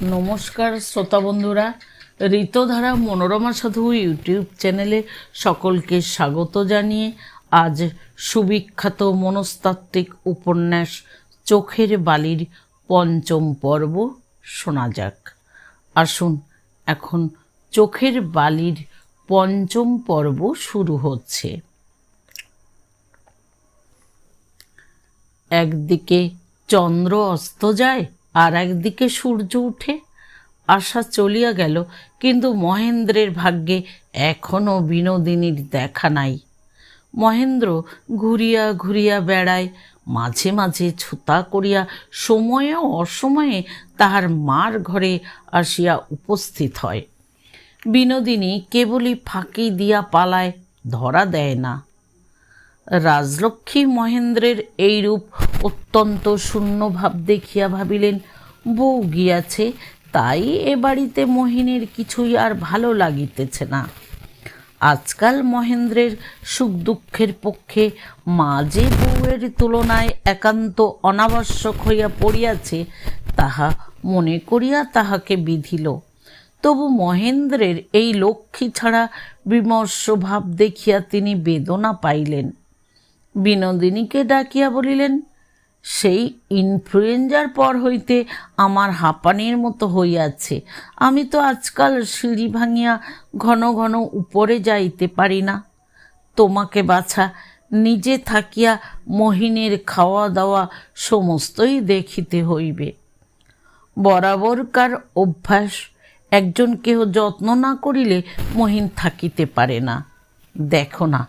নমস্কার শ্রোতা বন্ধুরা, ঋতধারা মনোরমা সাধু ইউটিউব চ্যানেলে সকলকে স্বাগত জানিয়ে আজ সুবিখ্যাত মনস্তাত্ত্বিক উপন্যাস চোখের বালির পঞ্চম পর্ব শোনা যাক। আসুন এখন চোখের বালির পঞ্চম পর্ব শুরু হচ্ছে। একদিকে চন্দ্র অস্ত যায় আর একদিকে সূর্য উঠে। আশা চলিয়া গেল, কিন্তু মহেন্দ্রের ভাগ্যে এখনও বিনোদিনীর দেখা নাই। মহেন্দ্র ঘুরিয়া ঘুরিয়া বেড়ায়, মাঝে মাঝে ছুতা করিয়া সময়ে অসময়ে তাহার মার ঘরে আসিয়া উপস্থিত হয়। বিনোদিনী কেবলই ফাঁকি দিয়া পালায়, ধরা দেয় না। রাজলক্ষ্মী মহেন্দ্রের এইরূপ অত্যন্ত শূন্যভাব দেখিয়া ভাবিলেন, বউ গিয়াছে, তাই এ বাড়িতে মহিনের কিছুই আর ভালো লাগিতেছে না। আজকাল মহেন্দ্রের সুখ দুঃখের পক্ষে মা যে বউয়ের তুলনায় একান্ত অনাবশ্যক হইয়া পড়িয়াছে তাহা মনে করিয়া তাহাকে বিধিল। তবু মহেন্দ্রের এই লক্ষ্মী ছাড়া বিমর্ষ ভাব দেখিয়া তিনি বেদনা পাইলেন। বিনোদিনীকে ডাকিয়া বলিলেন, সেই ইনফ্লুয়েঞ্জার পর হইতে আমার হাঁপানির মতো হইয়াছে। আমি তো আজকাল সিঁড়ি ভাঙিয়া ঘন ঘন উপরে যাইতে পারি না। তোমাকে বাছা নিজে থাকিয়া মহিনের খাওয়া দাওয়া সমস্তই দেখিতে হইবে। বরাবরকার অভ্যাস, একজন কেহ যত্ন না করিলে মহিন থাকিতে পারে না। দেখো না,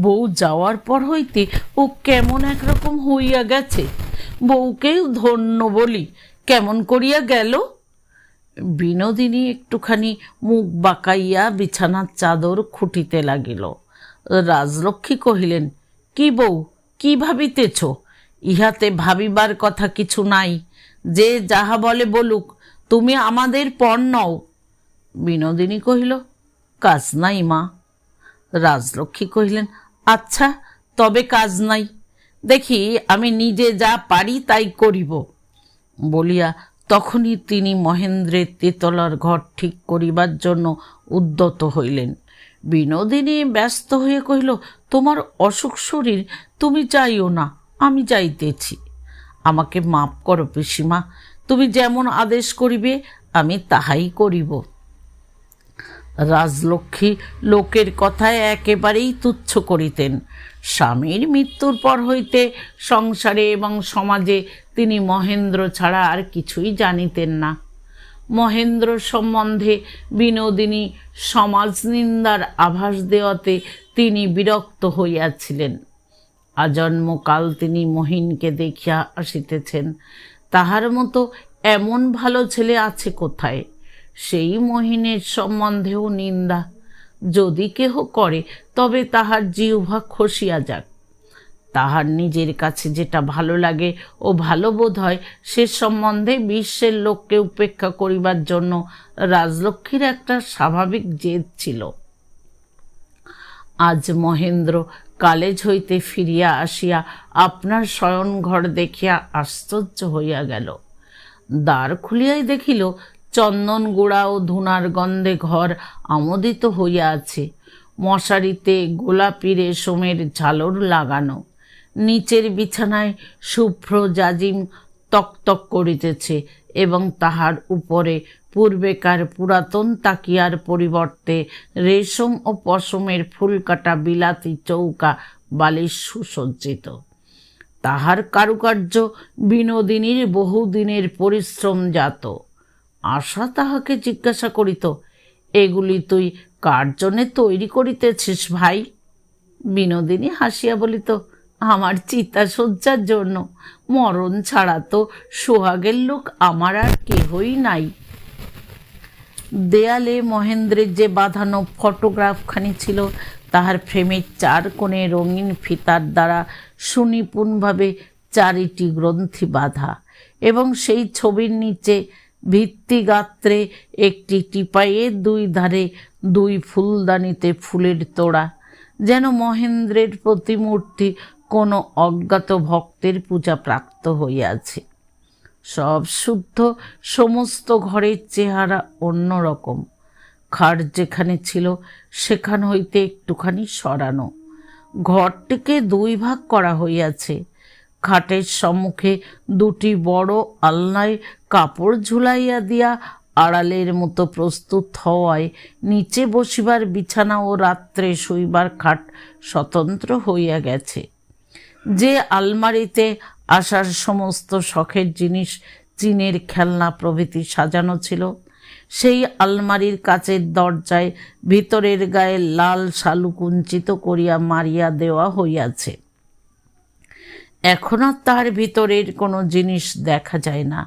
বউ যাওয়ার পর হইতে ও কেমন একরকম হইয়া গেছে। বউকেও ধন্য বলি, কেমন করিয়া গেল। বিনোদিনী একটুখানি মুখ বাঁকাইয়া বিছানার চাদর খুঁটিতে লাগিল। রাজলক্ষ্মী কহিলেন, কি বউ, কি ভাবিতেছ? ইহাতে ভাবিবার কথা কিছু নাই, যে যাহা বলে বলুক, তুমি আমাদের পর নও। বিনোদিনী কহিল, কাজ নাই মা। রাজলক্ষ্মী কহিলেন, আচ্ছা, তবে কাজ নাই, দেখি আমি নিজে যা পারি তাই করিব। বলিয়া তখনই তিনি মহেন্দ্রের তেতলার ঘর ঠিক করিবার জন্য উদ্যত হইলেন। বিনোদিনী ব্যস্ত হয়ে কহিল, তোমার অসুখ শরীর, তুমি যাইও না, আমি যাইতেছি। আমাকে মাপ করো পিসিমা, তুমি যেমন আদেশ করিবে আমি তাহাই করিব। রাজলক্ষ্মী লোকের কথায় একেবারেই তুচ্ছ করিতেন। স্বামীর মৃত্যুর পর হইতে সংসারে এবং সমাজে তিনি মহেন্দ্র ছাড়া আর কিছুই জানিতেন না। মহেন্দ্র সম্বন্ধে বিনোদিনী সমাজ নিন্দার আভাস দেওয়াতে তিনি বিরক্ত হইয়াছিলেন। আজন্মকাল তিনি মহিনকে দেখিয়া আসিতেছেন। তাহার মতো এমন ভালো ছেলে আছে কোথায়? সেই মহিনের সম্বন্ধেও নিন্দা যদি কেহ করে তবে তাহার জিহ্বা খসিয়া যাক। তাহার নিজের কাছে যেটা ভালো লাগে ও ভালো বোধ হয় সে সম্বন্ধে বিশ্বের লোককে উপেক্ষা করিবার জন্য রাজলক্ষ্মীর একটা স্বাভাবিক জেদ ছিল। আজ মহেন্দ্র কালেজ হইতে ফিরিয়া আসিয়া আপনার শয়নঘর দেখিয়া আশ্চর্য হইয়া গেল। দ্বার খুলিয়াই দেখিল চন্দন গুঁড়া ও ধুনার গন্ধে ঘর আমোদিত হইয়া আছে। মশারিতে গোলাপি রেশমের ঝালর লাগানো। নিচের বিছানায় শুভ্র জাজিম তকতক করিতেছে এবং তাহার উপরে পূর্বেকার পুরাতন তাকিয়ার পরিবর্তে রেশম ও পশমের ফুলকাটা বিলাতি চৌকা বালিশ সুসজ্জিত। তাহার কারুকার্য বিনোদিনীর বহুদিনের পরিশ্রম জাত। আশা তাহাকে জিজ্ঞাসা করিত, এগুলি তুই কার জন্যে তৈরি করিতেছিস ভাই? বিনোদিনী হাসিয়া বলিত, আমার চিতাশয্যার জন্য। মরণ ছাড়া তো সোহাগের লোক আমার আর কেহই নাই। দেয়ালে মহেন্দ্রের যে বাঁধানো ফটোগ্রাফখানি ছিল তাহার ফ্রেমের চার কোণে রঙিন ফিতার দ্বারা সুনিপুণভাবে চারিটি গ্রন্থি বাঁধা এবং সেই ছবির নিচে ভিত্তিগাত্রে একটি টিপাইয়ের দুই ধারে দুই ফুলদানিতে ফুলের তোড়া, যেন মহেন্দ্রের প্রতিমূর্তি কোনো অজ্ঞাত ভক্তের পূজা প্রাপ্ত হইয়াছে। সব শুদ্ধ, সমস্ত ঘরের চেহারা অন্যরকম। খাট যেখানে ছিল সেখান হইতে একটুখানি সরানো। ঘরটিকে দুই ভাগ করা হইয়াছে। খাটের সম্মুখে দুটি বড় আলনায় কাপড় ঝুলাইয়া দিয়া আড়ালের মতো প্রস্তুত হওয়ায় নিচে বসিবার বিছানা ও রাত্রে শুইবার খাট স্বতন্ত্র হইয়া গেছে। যে আলমারিতে আশার সমস্ত শখের জিনিস, চীনের খেলনা প্রভৃতি সাজানো ছিল, সেই আলমারির কাচের দরজায় ভিতরের গায়ে লাল শালু কুঞ্চিত করিয়া মারিয়া দেওয়া হইয়াছে। এখন আর তার ভিতরের কোনো জিনিস দেখা যায় না।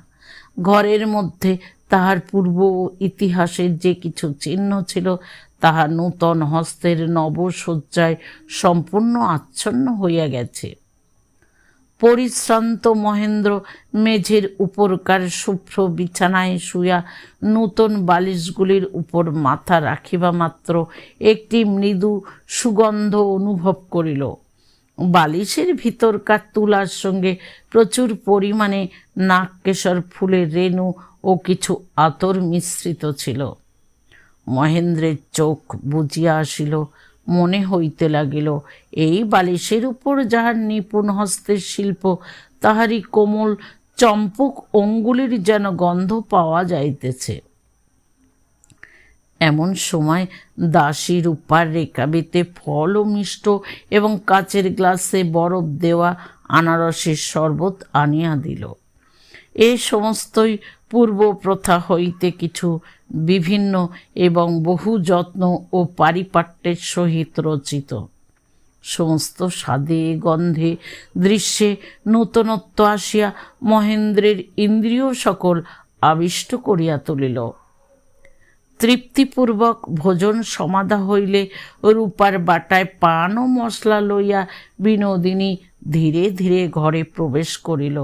ঘরের মধ্যে তাহার পূর্ব ইতিহাসের যে কিছু চিহ্ন ছিল তাহা নূতন হস্তের নবসজ্জায় সম্পূর্ণ আচ্ছন্ন হইয়া গেছে। পরিশ্রান্ত মহেন্দ্র মেঝের উপরকার শুভ্র বিছানায় শুইয়া নূতন বালিশগুলির উপর মাথা রাখিবা মাত্র একটি মৃদু সুগন্ধ অনুভব করিল। বালিশের ভিতরকার তুলার সঙ্গে প্রচুর পরিমাণে নাগকেশর ফুলের রেণু ও কিছু আতর মিশ্রিত ছিল। মহেন্দ্রের চোখ বুজিয়া আসিল। মনে হইতে লাগিল এই বালিশের উপর যাহার নিপুণ হস্তের শিল্প, তাহারই কোমল চম্পক অঙ্গুলির যেন গন্ধ পাওয়া যাইতেছে। এমন সময় দাসী রূপার রেকাবিতে ফল ও মিষ্ট এবং কাচের গ্লাসে বরফ দেওয়া আনারসের শরবত আনিয়া দিল। এ সমস্তই পূর্ব প্রথা হইতে কিছু বিভিন্ন এবং বহু যত্ন ও পারিপাট্যের সহিত রচিত। সমস্ত স্বাদে গন্ধে দৃশ্যে নূতনত্ব আসিয়া মহেন্দ্রের ইন্দ্রিয় সকল আবিষ্ট করিয়া তুলিল। তৃপ্তিপূর্বক ভোজন সমাধা হইলে রূপার বাটায় পান ও মশলা লইয়া বিনোদিনী ধীরে ধীরে ঘরে প্রবেশ করিল।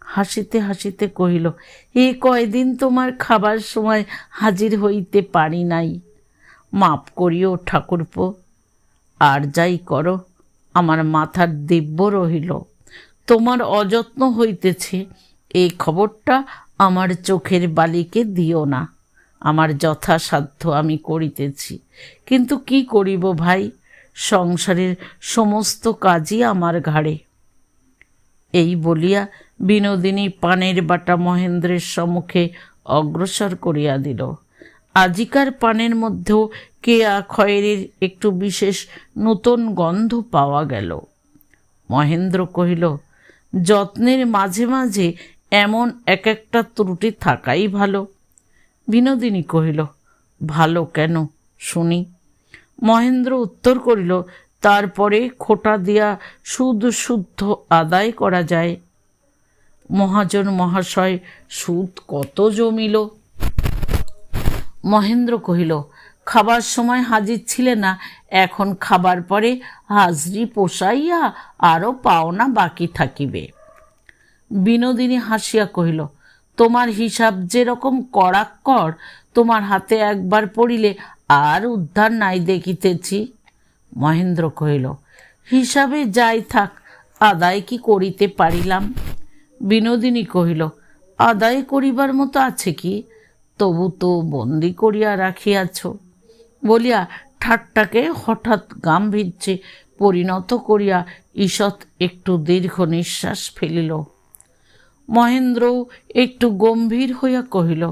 হাসিতে হাসিতে কহিল, এ কয়দিন তোমার খাবার সময় হাজির হইতে পারি নাই, মাপ করিও ঠাকুরপো। আর যাই করো, আমার মাথার দিব্য রহিল। তোমার অযত্ন হইতেছে, এই খবরটা আমার চোখের বালিকে দিও না। আমার যথাসাধ্য আমি করিতেছি, কিন্তু কি করিব ভাই, সংসারের সমস্ত কাজই আমার ঘাড়ে। এই বলিয়া বিনোদিনী পানের বাটা মহেন্দ্রের সম্মুখে অগ্রসর করিয়া দিল। আজিকার পানের মধ্যেও কেয়া খয়েরির একটু বিশেষ নূতন গন্ধ পাওয়া গেল। মহেন্দ্র কহিল, যত্নের মাঝে মাঝে এমন এক একটা ত্রুটি থাকাই ভালো। বিনোদিনী কহিল, ভালো কেন শুনি। মহেন্দ্র উত্তর করিল, তারপরে খোটা দিয়া সুদ শুদ্ধ আদায় করা যায়। মহাজন মহাশয়, সুদ কত জমিল? মহেন্দ্র কহিল, খাবার সময় হাজির ছিলে না, এখন খাবার পরে হাজরি পোষাইয়া আরও পাওনা বাকি থাকিবে। বিনোদিনী হাসিয়া কহিল, তোমার হিসাব যেরকম কড়াক্কড়, তোমার হাতে একবার পড়িলে আর উদ্ধার নাই দেখিতেছি। মহেন্দ্র কহিল, হিসাবে যাই থাক, আদায় কি করিতে পারিলাম? বিনোদিনী কহিল, আদায় করিবার মতো আছে কি? তবু তো বন্দি করিয়া রাখিয়াছ। বলিয়া ঠাট্টাকে হঠাৎ গাম্ভীর্যে পরিণত করিয়া ঈষৎ একটু দীর্ঘ নিঃশ্বাস ফেলিল। মহেন্দ্রও একটু গম্ভীর হইয়া কহিল,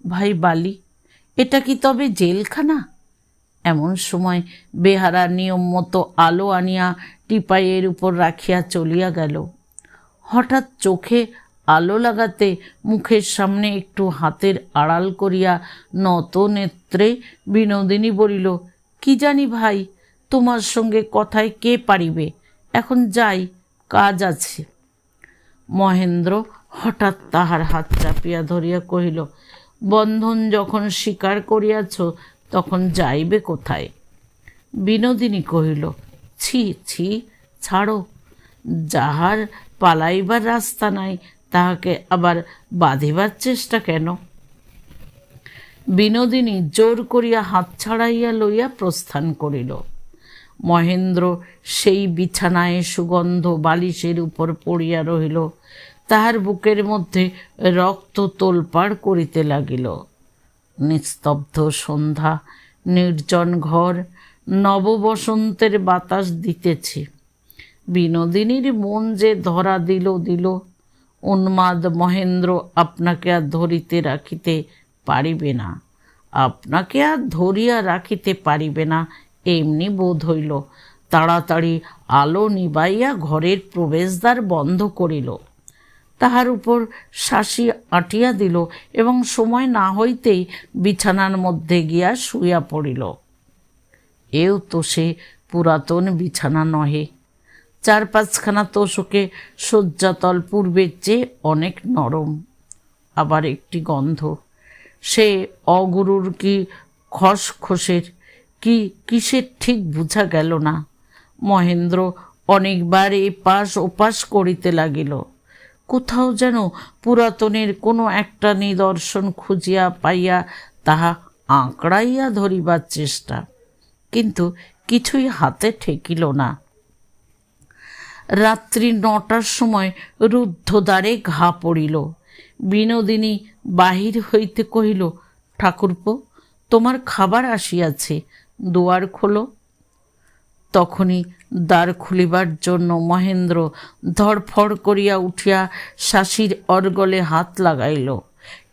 ভাই বালি, এটা কি তবে জেলখানা? এমন সময় বেহারা নিয়ম মতো আলো আনিয়া টিপাইয়ের উপর রাখিয়া চলিয়া গেল। হঠাৎ চোখে আলো লাগাতে মুখের সামনে একটু হাতের আড়াল করিয়া নত নেত্রে বিনোদিনী বলিল, কি জানি ভাই, তোমার সঙ্গে কথায় কে পারিবে, এখন যাই, কাজ আছে। মহেন্দ্র হঠাৎ তাহার হাত চাপিয়া ধরিয়া কহিল, বন্ধন যখন স্বীকার করিয়াছ তখন যাইবে কোথায়? বিনোদিনী কহিল, ছি ছি, ছাড়ো, যাহার পালাইবার রাস্তা নাই তাহাকে আবার বাঁধিবার চেষ্টা কেন? বিনোদিনী জোর করিয়া হাত ছাড়াইয়া লইয়া প্রস্থান করিল। মহেন্দ্র সেই বিছানায় সুগন্ধ বালিশের উপর পড়িয়া রহিল। তাহার বুকের মধ্যে রক্ত তোলপাড় করিতে লাগিল। নিস্তব্ধ সন্ধ্যা, নির্জন ঘর, নববসন্তের বাতাস দিতেছে। বিনোদিনীর মন যে ধরা দিল। উন্মাদ মহেন্দ্র আপনাকে আর ধরিতে রাখিতে পারিবে না, আপনাকে আর ধরিয়া রাখিতে পারিবে না এমনি বোধ হইল। তাড়াতাড়ি আলো নিবাইয়া ঘরের প্রবেশদ্বার বন্ধ করিল। তাহার উপর শাসি আঁটিয়া দিল এবং সময় না হইতেই বিছানার মধ্যে গিয়া শুইয়া পড়িল। এও তো সে পুরাতন বিছানা নহে। 4-5খানা তোষকে শয্যাতল পূর্বের চেয়ে অনেক নরম। আবার একটি গন্ধ, সে অগুরুর কি খসখসের কি কিসের ঠিক বুঝা গেল না। মহেন্দ্র অনেকবার এপাশ ওপাশ করিতে লাগিল। কোথাও যেন পুরাতনের কোনো একটা নিদর্শন খুঁজিয়া পাইয়া তাহা আঁকড়াইয়া ধরিবার চেষ্টা, কিন্তু কিছুই হাতে ঠেকিল না। রাত্রি 9টার সময় রুদ্ধদ্বারে ঘা পড়িল। বিনোদিনী বাহির হইতে কহিল, ঠাকুরপো, তোমার খাবার আসিয়াছে, দুয়ার খোলো। তখনই দ্বার খুলিবার জন্য মহেন্দ্র ধড়ফড় করিয়া উঠিয়া শাসির অর্গলে হাত লাগাইল,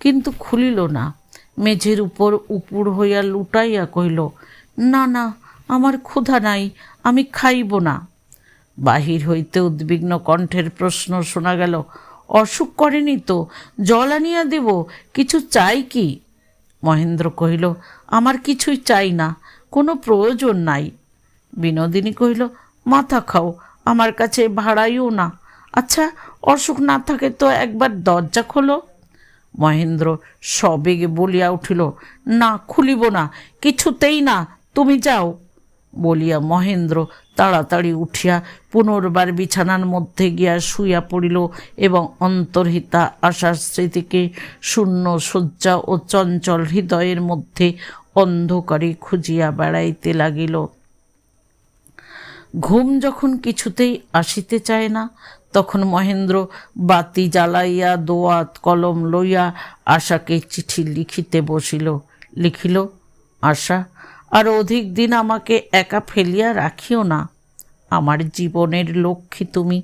কিন্তু খুলিল না। মেঝের উপর উপুড় হইয়া লুটাইয়া কহিল, না না, আমার ক্ষুধা নাই, আমি খাইব না। বাহির হইতে উদ্বিগ্ন কণ্ঠের প্রশ্ন শোনা গেল, অসুখ করেনি তো? জল আনিয়া দেব? কিছু চাই কি? মহেন্দ্র কহিল, আমার কিছুই চাই না, কোনো প্রয়োজন নাই। বিনোদিনী কহিল, মাথা খাও, আমার কাছে ভাড়াইও না। আচ্ছা, অসুখ না থাকে তো একবার দরজা খোলো। মহেন্দ্র সবেগে বলিয়া উঠিল, না, খুলিব না, কিছুতেই না, তুমি যাও। বলিয়া মহেন্দ্র তাড়াতাড়ি উঠিয়া পুনর্বার বিছানার মধ্যে গিয়া শুইয়া পড়িল এবং অন্তর্হিতা আশার স্মৃতিকে শূন্য শয্যা ও চঞ্চল হৃদয়ের মধ্যে অন্ধকারে খুঁজিয়া বেড়াইতে লাগিল। ঘুম যখন কিছুতেই আসিতে চায় না, তখন মহেন্দ্র বাতি জ্বালাইয়া দোয়াত কলম লইয়া আশাকে চিঠি লিখিতে বসিল। লিখিল, আশা, আর অধিক দিন আমাকে একা ফেলিয়া রাখিও না। আমার জীবনের লক্ষ্মী তুমি।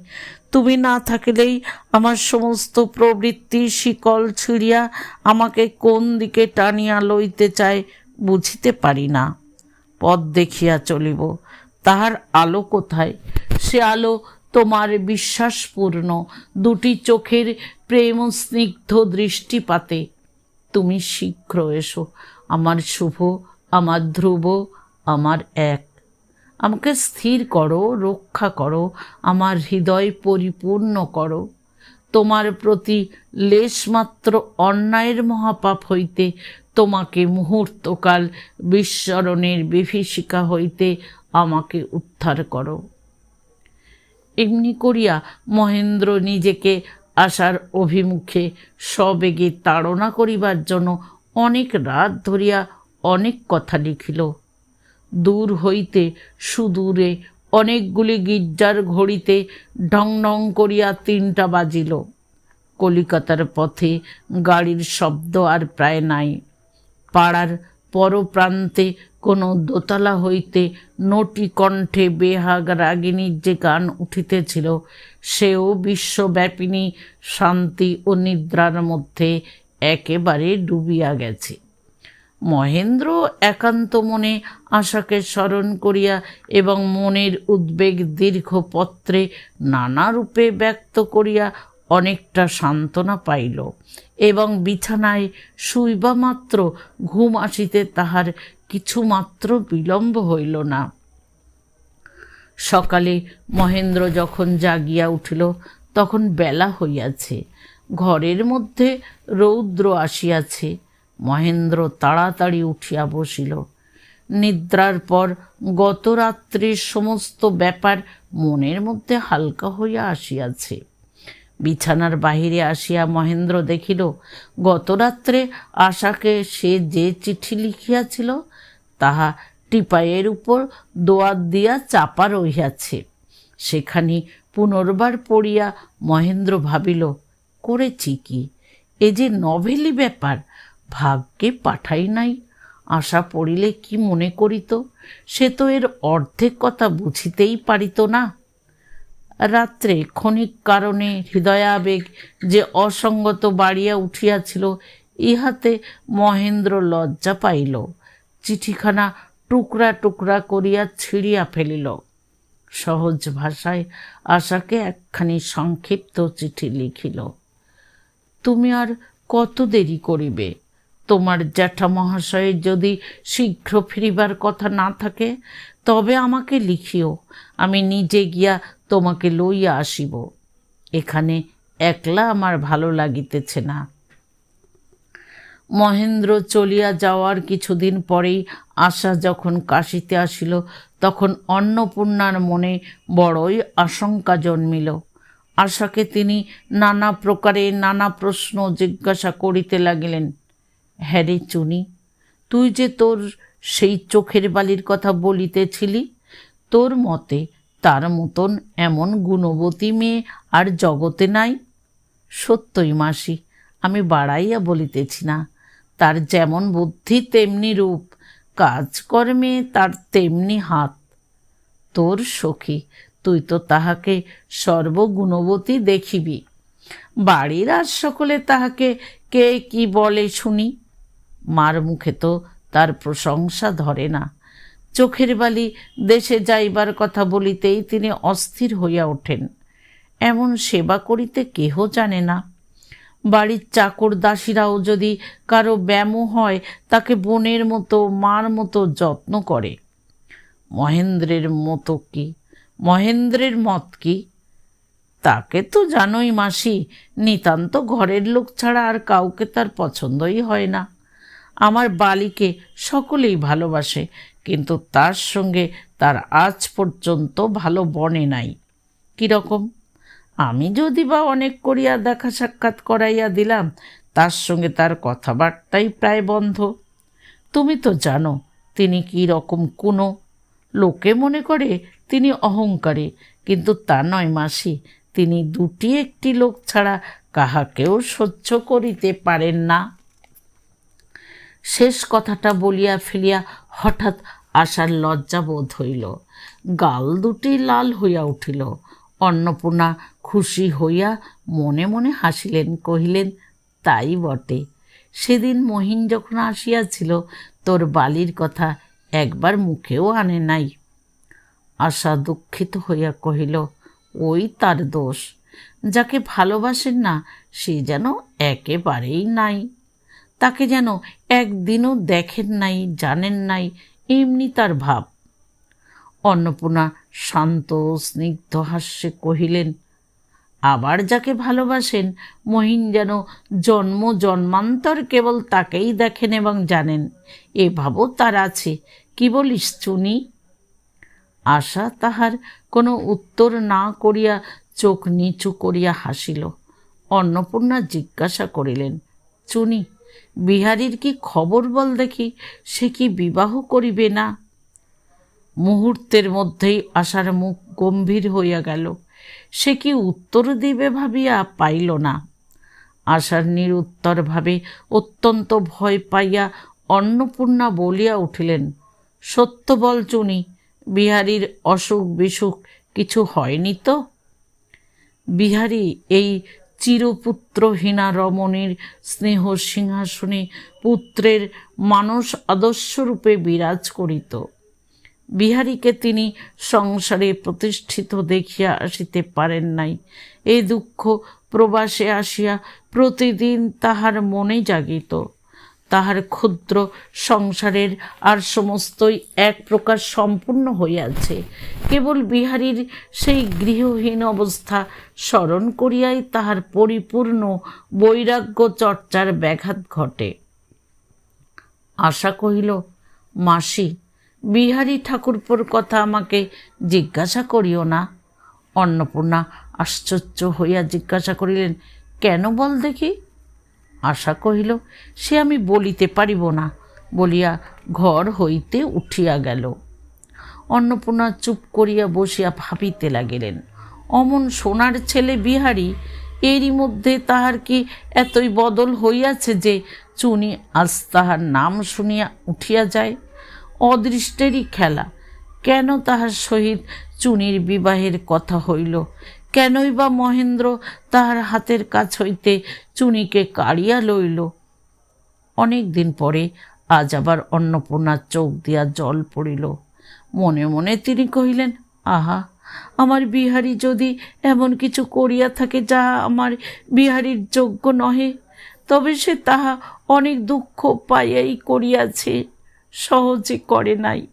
তুমি না থাকিলেই আমার সমস্ত প্রবৃত্তির শিকল ছিঁড়িয়া আমাকে কোন দিকে টানিয়া লইতে চায় বুঝিতে পারি না। পথ দেখিয়া চলিব, তাহার আলো কোথায়? সে আলো তোমার বিশ্বাসপূর্ণ দুটি চোখের প্রেম স্নিগ্ধ দৃষ্টিপাতে। তুমি শীঘ্র এসো, আমার শুভ, আমার ধ্রুব, আমার এক। আমাকে স্থির করো, রক্ষা করো, আমার হৃদয় পরিপূর্ণ করো। তোমার প্রতি লেশমাত্র অন্যায়ের মহাপাপ হইতে তোমাকে মুহূর্তকাল বিস্মরণের বিভীষিকা হইতে আমাকে উদ্ধার করো। এমনি করিয়া মহেন্দ্র নিজেকে আশার অভিমুখে সবেগে তাড়না করিবার জন্য অনেক রাত ধরিয়া অনেক কথা লিখিল। দূর হইতে সুদূরে অনেকগুলি গির্জার ঘড়িতে ঢং ঢং করিয়া 3টা বাজিল। কলিকাতার পথে গাড়ির শব্দ আর প্রায় নাই। পাড়ার পরপ্রান্তে কোনো দোতলা হইতে নটি কণ্ঠে বেহাগ রাগিনীর যে গান উঠিতেছিল, সেও বিশ্বব্যাপিনী শান্তি ও নিদ্রার মধ্যে একেবারে ডুবিয়া গেছে। মহেন্দ্র একান্ত মনে আশাকে স্মরণ করিয়া এবং মনের উদ্বেগ দীর্ঘ পত্রে নানা রূপে ব্যক্ত করিয়া অনেকটা সান্ত্বনা পাইল এবং বিছানায় শুইবা মাত্র ঘুম আসিতে তাহার কিছুমাত্র বিলম্ব হইল না। সকালে মহেন্দ্র যখন জাগিয়া উঠিল, তখন বেলা হইয়াছে, ঘরের মধ্যে রৌদ্র আসিয়াছে। মহেন্দ্র তাড়াতাড়ি উঠিয়া বসিল। নিদ্রার পর গত রাত্রির সমস্ত ব্যাপার মনের মধ্যে হালকা হইয়া আসিয়াছে। বিছানার বাহিরে আসিয়া মহেন্দ্র দেখিল, গত রাত্রে আশাকে সে যে চিঠি লিখিয়াছিল তাহা টিপাইয়ের উপর দোয়াত দিয়া চাপা রহিয়াছে। সেখানি পুনর্বার পড়িয়া মহেন্দ্র ভাবিল, করেছি কি? এ যে নভেলি ব্যাপার, ভাগ্যে পাঠাই নাই। আশা পড়িলে কি মনে করিত? সে তো এর অর্ধেক কথা বুঝিতেই পারিত না। রাত্রে ক্ষণিক কারণে হৃদয়াবেগ যে অসঙ্গত বাড়িয়া উঠিয়াছিল, ইহাতে মহেন্দ্র লজ্জা পাইল। চিঠিখানা টুকরা টুকরা করিয়া ছিঁড়িয়া ফেলিল। সহজ ভাষায় আশাকে একখানি সংক্ষিপ্ত চিঠি লিখিল। তুমি আর কত দেরি করিবে? তোমার জ্যাঠা মহাশয়ের যদি শীঘ্র ফিরিবার কথা না থাকে, তবে আমাকে লিখিও, আমি নিজে গিয়া তোমাকে লইয়া আসিব। এখানে একলা আমার ভালো লাগিতেছে না। মহেন্দ্র চলিয়া যাওয়ার কিছুদিন পরেই আশা যখন কাশীতে আসিল, তখন অন্নপূর্ণার মনে বড়ই আশঙ্কা জন্মিল। আশাকে তিনি নানা প্রকারে নানা প্রশ্ন জিজ্ঞাসা করিতে লাগিলেন। হ্যাঁ রে চুনি, তুই যে তোর সেই চোখের বালির কথা বলিতেছিলি, তোর মতে তার মতন এমন গুণবতী মেয়ে আর জগতে নাই? সত্যই মাসি, আমি বাড়াইয়া বলিতেছি না। তার যেমন বুদ্ধি তেমনি রূপ, কাজকর্মে তার তেমনি হাত। তোর সখী, তুই তো তাহাকে সর্বগুণবতী দেখিবি। বাড়ির আর সকলে তাহাকে কে কি বলে শুনি। মার মুখে তো তার প্রশংসা ধরে না। চোখের বালি দেশে যাইবার কথা বলিতেই তিনি অস্থির হইয়া ওঠেন। এমন সেবা করিতে কেহ জানে না। বাড়ির চাকর দাসীরাও যদি কারো ব্যামো হয়, তাকে বোনের মতো মার মতো যত্ন করে। মহেন্দ্রের মতো কি, মহেন্দ্রের মত কি? তাকে তো জানোই মাসি, নিতান্ত ঘরের লোক ছাড়া আর কাউকে তার পছন্দই হয় না। আমার বালিকে সকলেই ভালোবাসে, কিন্তু তার সঙ্গে তার আজ পর্যন্ত ভালো বনে নাই। কীরকম? আমি যদি বা অনেক করিয়া দেখা সাক্ষাৎ করাইয়া দিলাম, তার সঙ্গে তার কথাবার্তাই প্রায় বন্ধ। তুমি তো জানো তিনি কী রকম কুনো। লোকে মনে করে তিনি অহংকারী, কিন্তু তা নয় মাসি। তিনি দুটি একটি লোক ছাড়া কাহাকেও সহ্য করিতে পারেন না। শেষ কথাটা বলিয়া ফেলিয়া হঠাৎ আশার লজ্জা বোধ হইল। গাল দুটি লাল হইয়া উঠিল। অন্নপূর্ণা খুশি হইয়া মনে মনে হাসিলেন, কহিলেন, তাই বটে। সেদিন মহিন যখন আসিয়াছিল, তোর বালির কথা একবার মুখেও আনে নাই। আশা দুঃখিত হইয়া কহিল, ওই তার দোষ। যাকে ভালোবাসেন না, সে যেন একেবারেই নাই। তাকে যেন একদিনও দেখেন নাই, জানেন নাই, এমনি তার ভাব। অন্নপূর্ণা শান্ত স্নিগ্ধ হাস্যে কহিলেন, আবার যাকে ভালোবাসেন, মহিন যেন জন্ম জন্মান্তর কেবল তাকেই দেখেন এবং জানেন, এ ভাবও তার আছে। কি বলিস চুনি? আশা তাহার কোনো উত্তর না করিয়া চোখ নিচু করিয়া হাসিল। অন্নপূর্ণা জিজ্ঞাসা করিলেন, চুনি, বিহারীর কি খবর বল দেখি, সে কি বিবাহ করিবে না? মুহূর্তের মধ্যেই আশার মুখ গম্ভীর হইয়া গেল। সে কি উত্তর দিবে ভাবিয়া পাইল না। আশার নিরুত্তর ভাবে অত্যন্ত ভয় পাইয়া অন্নপূর্ণা বলিয়া উঠিলেন, সত্য বল চুনি, বিহারীর অসুখ বিসুখ কিছু হয়নি তো? বিহারী এই চিরপুত্রহীনা রমণীর স্নেহ সিংহাসনে পুত্রের মানস আদর্শরূপে বিরাজ করিত। বিহারীকে তিনি সংসারে প্রতিষ্ঠিত দেখিয়া আসিতে পারেন নাই। এই দুঃখ প্রবাসে আসিয়া প্রতিদিন তাহার মনে জাগিত। তাহার ক্ষুদ্র সংসারের আর সমস্তই এক প্রকার সম্পূর্ণ হইয়াছে। কেবল বিহারীর সেই গৃহহীন অবস্থা স্মরণ করিয়াই তাহার পরিপূর্ণ বৈরাগ্য চর্চার ব্যাঘাত ঘটে। আশা কহিল, মাসি, বিহারী ঠাকুরপোর কথা আমাকে জিজ্ঞাসা করিও না। অন্নপূর্ণা আশ্চর্য হইয়া জিজ্ঞাসা করিলেন, কেন বল দেখি? আশা কহিল, সে আমি বলিতে পারিব না, বলিয়া ঘর হইতে উঠিয়া গেল। অন্নপূর্ণা চুপ করিয়া বসিয়া ভাবিতে লাগিলেন। অমন সোনার ছেলে বিহারী এরই মধ্যে তাহার কি এতই বদল হইয়াছে যে চুনি আজ তাহার নাম শুনিয়া উঠিয়া যায়? অদৃষ্টেরই খেলা। কেন তাহার সহিত চুনির বিবাহের কথা হইল? কেনই বা মহেন্দ্র তাহার হাতের কাছ হইতে চুনিকে কাড়িয়া লইল? অনেক দিন পরে আজ আবার অন্নপূর্ণার চোখ দিয়া জল পড়িল। মনে মনে তিনি কহিলেন, আহা, আমার বিহারী যদি এমন কিছু করিয়া থাকে যাহা আমার বিহারীর যোগ্য নহে, তবে সে তাহা অনেক দুঃখ পাইয়াই করিয়াছে, সহজে করে নাই।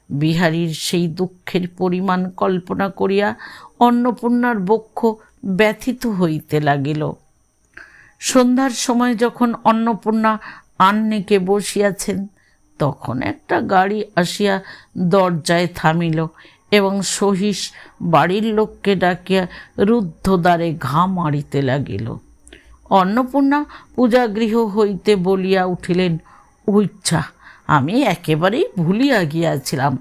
বিহারীর সেই দুঃখের পরিমাণ কল্পনা করিয়া অন্নপূর্ণার বক্ষ ব্যথিত হইতে লাগিল। সন্ধ্যার সময় যখন অন্নপূর্ণা আহ্নিকে বসিয়াছেন, তখন একটা গাড়ি আসিয়া দরজায় থামিল এবং সহিস বাড়ির লোককে ডাকিয়া রুদ্ধ দ্বারে ঘা মারিতে লাগিল। অন্নপূর্ণা পূজাগৃহ হইতে বলিয়া উঠিলেন, উচ্ছা, আমি একেবারেই ভুলিয়া গিয়াছিলাম।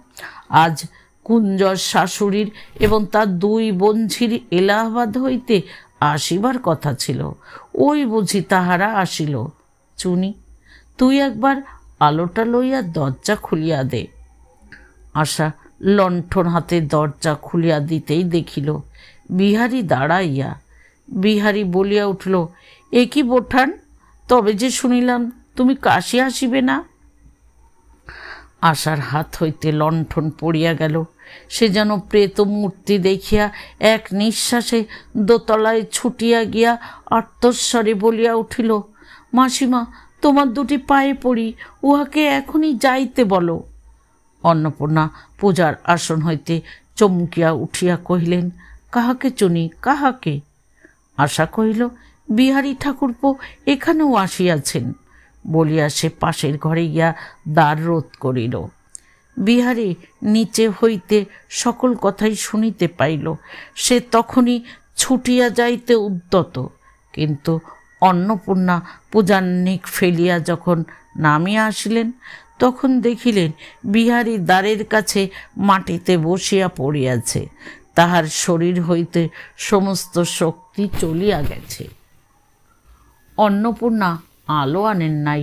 আজ কুঞ্জর শাশুড়ির এবং তার দুই বঞ্ঝির এলাহাবাদ হইতে আসিবার কথা ছিল। ওই বুঝি তাহারা আসিল। চুনি, তুই একবার আলোটা লইয়া দরজা খুলিয়া দে। আশা লণ্ঠন হাতে দরজা খুলিয়া দিতেই দেখিল বিহারী দাঁড়াইয়া। বিহারী বলিয়া উঠিল, এ কি বোঠান, তবে যে শুনিলাম তুমি কাশী আসিবে না? আশার হাত হইতে লণ্ঠন পড়িয়া গেল। সে যেন প্রেত মূর্তি দেখিয়া এক নিঃশ্বাসে দোতলায় ছুটিয়া গিয়া আর্তস্বরে বলিয়া উঠিল, মাসিমা, তোমার দুটি পায়ে পড়ি, উহাকে এখনই যাইতে বলো। অন্নপূর্ণা পূজার আসন হইতে চমকিয়া উঠিয়া কহিলেন, কাহাকে চুনি, কাহাকে? আশা কহিল, বিহারী ঠাকুরপো এখানেও আসিয়াছেন। বলিয়া সে পাশের ঘরে গিয়া দ্বার রোধ করিল। বিহারী নিচে হইতে সকল কথাই শুনিতে পাইল। সে তখনই ছুটিয়া যাইতে উদ্যত, কিন্তু অন্নপূর্ণা পূজার নিক ফেলিয়া যখন নামিয়া আসিলেন, তখন দেখিলেন বিহারী দ্বারের কাছে মাটিতে বসিয়া পড়িয়াছে। তাহার শরীর হইতে সমস্ত শক্তি চলিয়া গেছে। অন্নপূর্ণা আলো আনেন নাই।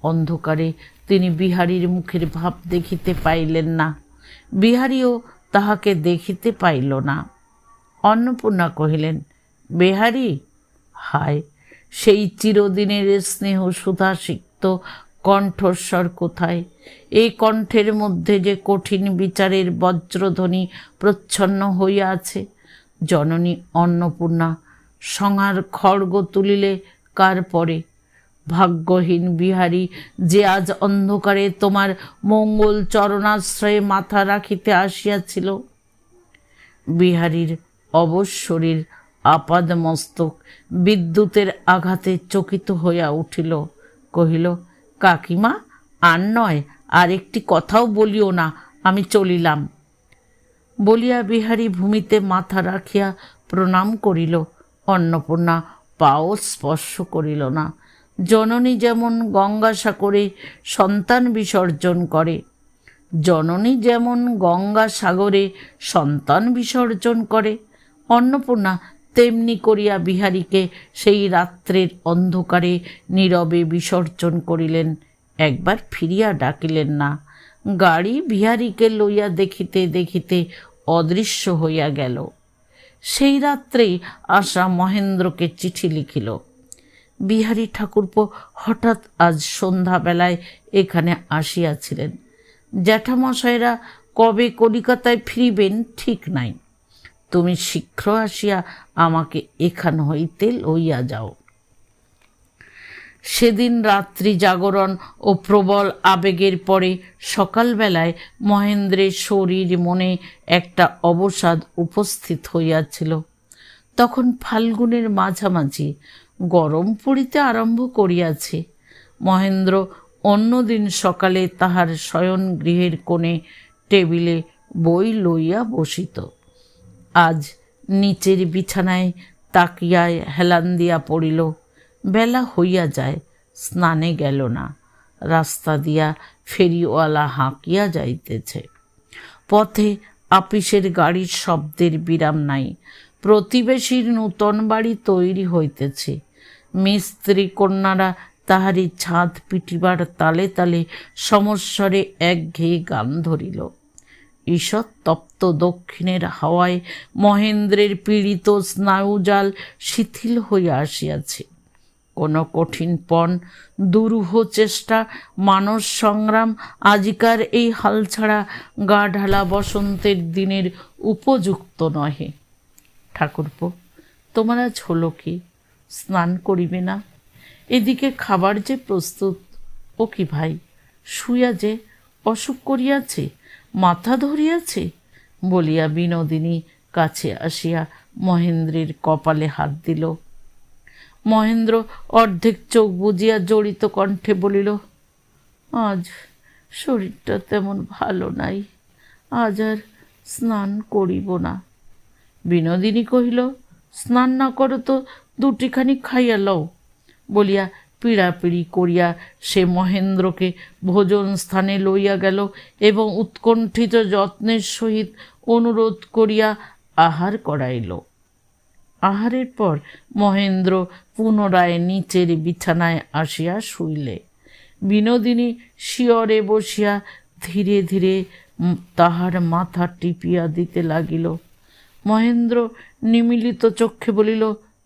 অন্ধকারে তিনি বিহারীর মুখের ভাব দেখিতে পাইলেন না। বিহারীও তাহাকে দেখিতে পাইল না। অন্নপূর্ণা কহিলেন, বিহারী, হায়, সেই চিরদিনের স্নেহ সুধাসিক্ত কণ্ঠস্বর কোথায়? এই কণ্ঠের মধ্যে যে কঠিন বিচারের বজ্রধ্বনি প্রচ্ছন্ন হইয়া আছে। জননী অন্নপূর্ণা, সংহার খড়গ তুলিলে কার পরে? ভাগ্যহীন বিহারী যে আজ অন্ধকারে তোমার মঙ্গল চরণাশ্রয়ে মাথা রাখিতে আসিয়াছিল। বিহারীর অবশ শরীর আপাদ মস্তক বিদ্যুতের আঘাতে চকিত হইয়া উঠিল। কহিল, কাকিমা, আর নয়, আর একটি কথাও বলিও না, আমি চলিলাম। বলিয়া বিহারী ভূমিতে মাথা রাখিয়া প্রণাম করিল। অন্নপূর্ণা পাও স্পর্শ করিল না। জননী যেমন গঙ্গাসাগরে সন্তান বিসর্জন করে, জননী যেমন গঙ্গাসাগরে সন্তান বিসর্জন করে, অন্নপূর্ণা তেমনি করিয়া বিহারীকে সেই রাত্রের অন্ধকারে নীরবে বিসর্জন করিলেন। একবার ফিরিয়া ডাকিলেন না। গাড়ি বিহারীকে লইয়া দেখিতে দেখিতে অদৃশ্য হইয়া গেল। সেই রাত্রেই আশা মহেন্দ্রকে চিঠি লিখিল, বিহারী ঠাকুরপো হঠাৎ আজ সন্ধ্যাবেলায় এখানে আসিয়াছিলেন। জ্যাঠামশাইরা কবে কলিকাতায় ফিরিবেন ঠিক নাই। তুমি শীঘ্র আসিয়া আমাকে এখান হইতে লইয়া যাও। সেদিন রাত্রি জাগরণ ও প্রবল আবেগের পরে সকালবেলায় মহেন্দ্রের শরীর মনে একটা অবসাদ উপস্থিত হইয়াছিল। তখন ফাল্গুনের মাঝামাঝি, গরম পড়িতে আরম্ভ করিয়াছে। মহেন্দ্র অন্যদিন সকালে তাহার শয়ন গৃহের কোণে টেবিলে বই লইয়া বসিত। আজ নিচের বিছানায় তাকিয়ায় হেলান দিয়া পড়িল। বেলা হইয়া যায়, স্নানে গেল না। রাস্তা দিয়া ফেরিওয়ালা হাঁকিয়া যাইতেছে। পথে আপিসের গাড়ির শব্দের বিরাম নাই। প্রতিবেশীর নূতন বাড়ি তৈরি হইতেছে। মিস্ত্রি কন্যারা তাহারই ছাদ পিটিবার তালে তালে সমস্বরে একঘেয়ে গান ধরিল। ঈষৎ তপ্ত দক্ষিণের হাওয়ায় মহেন্দ্রের পীড়িত স্নায়ুজাল শিথিল হইয়া আসিয়াছে। কোনো কঠিন পণ, দুরূহ চেষ্টা, মানস সংগ্রাম আজিকার এই হালছাড়া গা ঢালা বসন্তের দিনের উপযুক্ত নহে। ঠাকুরপো, তোমার আজ হলো কি? স্নান করিবে না? এদিকে খাবার যে প্রস্তুত। ও কি ভাই, শুইয়া যে অসুখ করিয়াছে, মাথা ধরিয়াছে বলিয়া বিনোদিনী কাছে আসিয়া মহেন্দ্রের কপালে হাত দিল। মহেন্দ্র অর্ধেক চোখ বুজিয়া জড়িত কণ্ঠে বলিল, আজ শরীরটা তেমন ভালো নাই, আজ আর স্নান করিব না। বিনোদিনী কহিল, স্নান না করো তো দুটিখানি খাইয়া লও বলিয়া পীড়াপিড়ি করিয়া সে মহেন্দ্রকে ভোজন স্থানে লইয়া গেল এবং উৎকণ্ঠিত যত্নের সহিত অনুরোধ করিয়া আহার করাইল। আহারের পর মহেন্দ্র পুনরায় নিচের বিছানায় আসিয়া শুইলে বিনোদিনী শিয়রে বসিয়া ধীরে ধীরে তাহার মাথা টিপিয়া দিতে লাগিল। মহেন্দ্র নিমিলিত চক্ষে বলিল,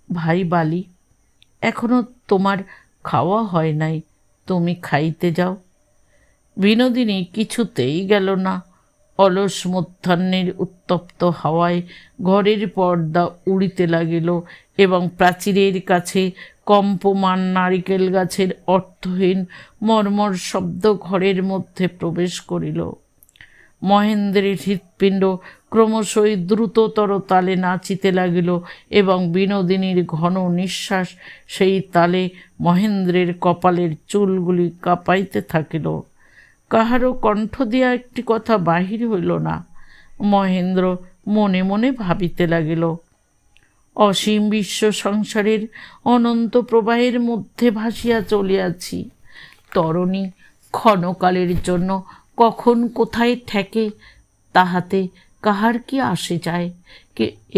ভাই বালি, এখনো তোমার খাওয়া হয় নাই, তুমি খাইতে যাও। বিনোদিনী কিছুতেই গেল না। অলস মধ্যাহ্নের উত্তপ্ত হাওয়ায় ঘরের পর্দা উড়িতে লাগিল এবং প্রাচীরের কাছে কম্পমান নারিকেল গাছের অর্থহীন মর্মর শব্দ ঘরের মধ্যে প্রবেশ করিল। মহেন্দ্রের হৃৎপিণ্ড ক্রমশই দ্রুততর তালে নাচিতে লাগিল এবং বিনোদিনীর ঘন নিঃশ্বাস সেই তালে মহেন্দ্রের কপালের চুলগুলি কাঁপাইতে থাকিল। কাহারও কণ্ঠ দিয়া একটি কথা বাহির হইল না। মহেন্দ্র মনে মনে ভাবিতে লাগিল, অসীম বিশ্ব সংসারের অনন্ত প্রবাহের মধ্যে ভাসিয়া চলিয়াছি। তরণী ক্ষণকালের জন্য কখন কোথায় ঠেকে তাহাতে কাহার কি আসে যায়,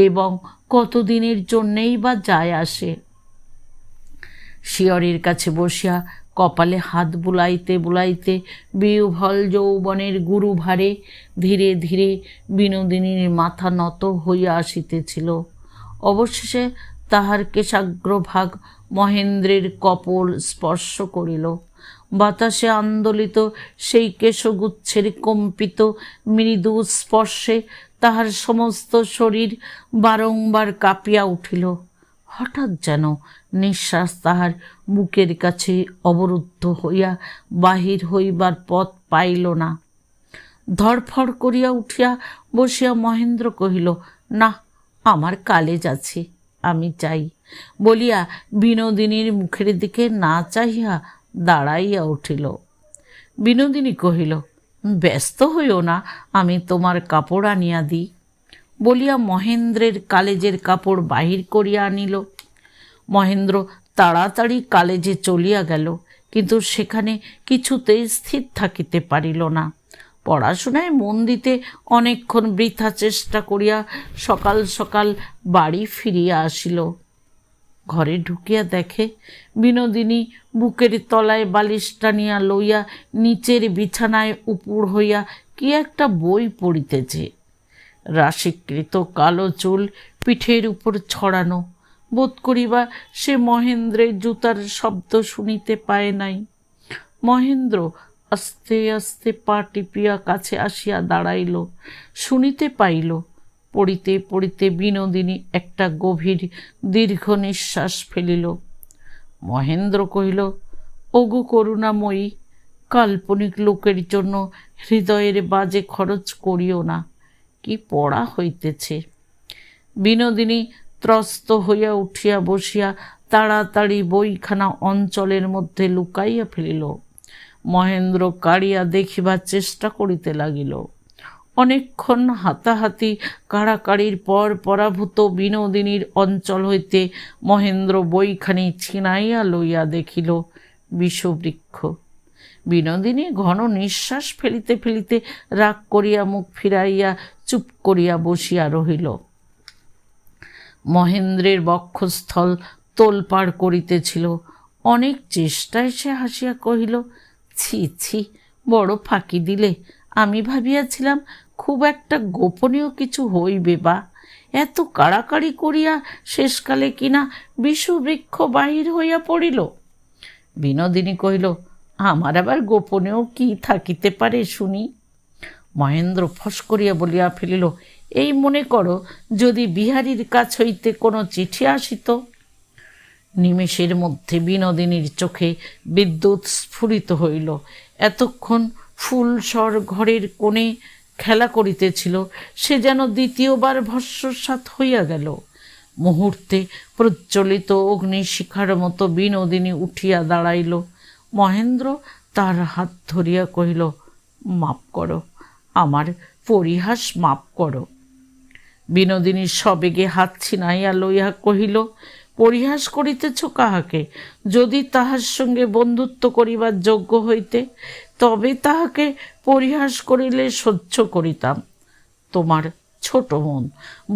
এবং কতদিনের জন্যেই বা যায় আসে। শিয়রের কাছে বসিয়া কপালে হাত বুলাইতে বুলাইতে বিহ্বল যৌবনের গুরুভারে ধীরে ধীরে বিনোদিনীর মাথা নত হইয়া আসিতেছিল। অবশেষে তাহার কেশাগ্রভাগ মহেন্দ্রের কপোল স্পর্শ করিল। বাতাসে আন্দোলিত সেই কেশগুচ্ছের কম্পিত মৃদু স্পর্শে তাহার সমস্ত শরীর বারংবার কাঁপিয়া উঠিল। হঠাৎ যেন নিঃশ্বাস তাহার বুকের কাছে অবরুদ্ধ হইয়া বাহির হইবার পথ পাইল না। ধড়ফড় করিয়া উঠিয়া বসিয়া মহেন্দ্র কহিল, না, আমার কালেজ আছে, আমি চাই বলিয়া বিনোদিনীর মুখের দিকে না চাহিয়া দাঁড়াইয়া উঠিল। বিনোদিনী কহিল, ব্যস্ত হইও না, আমি তোমার কাপড় আনিয়া দিই বলিয়া মহেন্দ্রের কালেজের কাপড় বাহির করিয়া আনিল। মহেন্দ্র তাড়াতাড়ি কালেজে চলিয়া গেল, কিন্তু সেখানে কিছুতেই স্থির থাকিতে পারিল না। পড়াশোনায় মন দিতে অনেকক্ষণ বৃথা চেষ্টা করিয়া সকাল সকাল বাড়ি ফিরিয়া আসিল। ঘরে ঢুকিয়া দেখে বিনোদিনী বুকের তলায় বালিশ টানিয়া লইয়া নিচের বিছানায় উপুড় হইয়া কি একটা বই পড়িতেছে। রাশিকৃত কালো চুল পিঠের উপর ছড়ানো। বোধ করিবা সে মহেন্দ্রের জুতার শব্দ শুনিতে পায় নাই। মহেন্দ্র আস্তে আস্তে পা টিপিয়া কাছে আসিয়া দাঁড়াইল, শুনিতে পাইল। পড়িতে পড়িতে বিনোদিনী একটা গভীর দীর্ঘ নিঃশ্বাস ফেলিল। মহেন্দ্র কহিল, ওগো করুণাময়ী, কাল্পনিক লোকের জন্য হৃদয়ের বাজে খরচ করিও না, কি পড়া হইতেছে। বিনোদিনী ত্রস্ত হইয়া উঠিয়া বসিয়া তাড়াতাড়ি বইখানা অঞ্চলের মধ্যে লুকাইয়া ফেলিল। মহেন্দ্র কাড়িয়া দেখিবার চেষ্টা করিতে লাগিল। অনেকক্ষণ হাতাহাতি কাড়াকাড়ির পর পরাভূত বিনোদিনীর অঞ্চল হইতে মহেন্দ্র বইখানি ছিনাইয়া লইয়া দেখিল বিষবৃক্ষ। বিনোদিনী ঘন নিঃশ্বাস ফেলিতে ফেলিতে রাগ করিয়া মুখ ফিরাইয়া চুপ করিয়া বসিয়া রহিল। মহেন্দ্রের বক্ষস্থল তোলপাড় করিতেছিল। অনেক চেষ্টায় সে হাসিয়া কহিল, ছি ছি, বড় ফাঁকি দিলে। আমি ভাবিয়াছিলাম খুব একটা গোপনীয় কিছু হইবে, বা এত কাড়াকাড়ি করিয়া শেষকালে কিনা বিষবৃক্ষ বাহির হইয়া পড়িল। বিনোদিনী কহিল, আমার আবার গোপনেও কি থাকিতে পারে শুনি? মহেন্দ্র ফস করিয়া বলিয়া ফেলিল, এই মনে করো যদি বিহারীর কাছ হইতে কোনো চিঠি আসিত। নিমেষের মধ্যে বিনোদিনীর চোখে বিদ্যুৎ স্ফুরিত হইল। এতক্ষণ ফুলসর ঘরের কোণে খেলা করিতেছিল, সে যেন দ্বিতীয়বার ভস্মসাৎ হইয়া গেল। মুহূর্তে প্রজ্বলিত অগ্নিশিখার মতো বিনোদিনী উঠিয়া দাঁড়াইল। মহেন্দ্র তার হাত ধরিয়া কহিল, মাপ করো, আমার পরিহাস মাপ করো। বিনোদিনী সবেগে হাত ছিনাইয়া লইয়া কহিল, পরিহাস করিতেছ কাহাকে? যদি তাহার সঙ্গে বন্ধুত্ব করিবার যোগ্য হইতে, তবে তাহাকে পরিহাস করিলে সহ্য করিতাম। তোমার ছোট মন,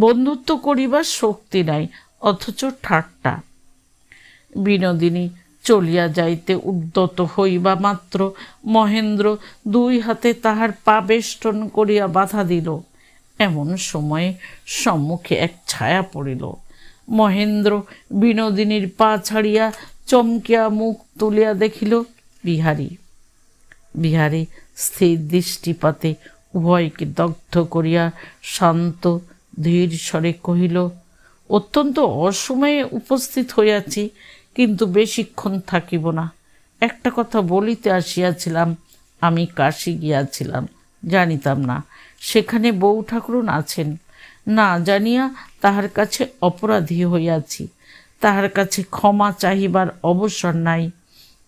বন্ধুত্ব করিবার শক্তি নাই, অথচ ঠাট্টা। বিনোদিনী চলিয়া যাইতে উদ্যত হইবা মাত্র মহেন্দ্র দুই হাতে তাহার পা বেষ্টন করিয়া বাধা দিল। এমন সময়ে সম্মুখে এক ছায়া পড়িল। মহেন্দ্র বিনোদিনীর পা ছাড়িয়া চমকিয়া মুখ তুলিয়া দেখিল বিহারী। বিহারী স্থির দৃষ্টিপাতে উভয়কে দগ্ধ করিয়া শান্ত ধীর স্বরে কহিল, অত্যন্ত অসময়ে উপস্থিত হইয়াছি, কিন্তু বেশিক্ষণ থাকিব না। একটা কথা বলিতে আসিয়াছিলাম। আমি কাশী গিয়াছিলাম, জানিতাম না সেখানে বউ ঠাকুরুন আছেন। না জানিয়া তাহার কাছে অপরাধী হইয়াছি। তাহার কাছে ক্ষমা চাহিবার অবসর নাই,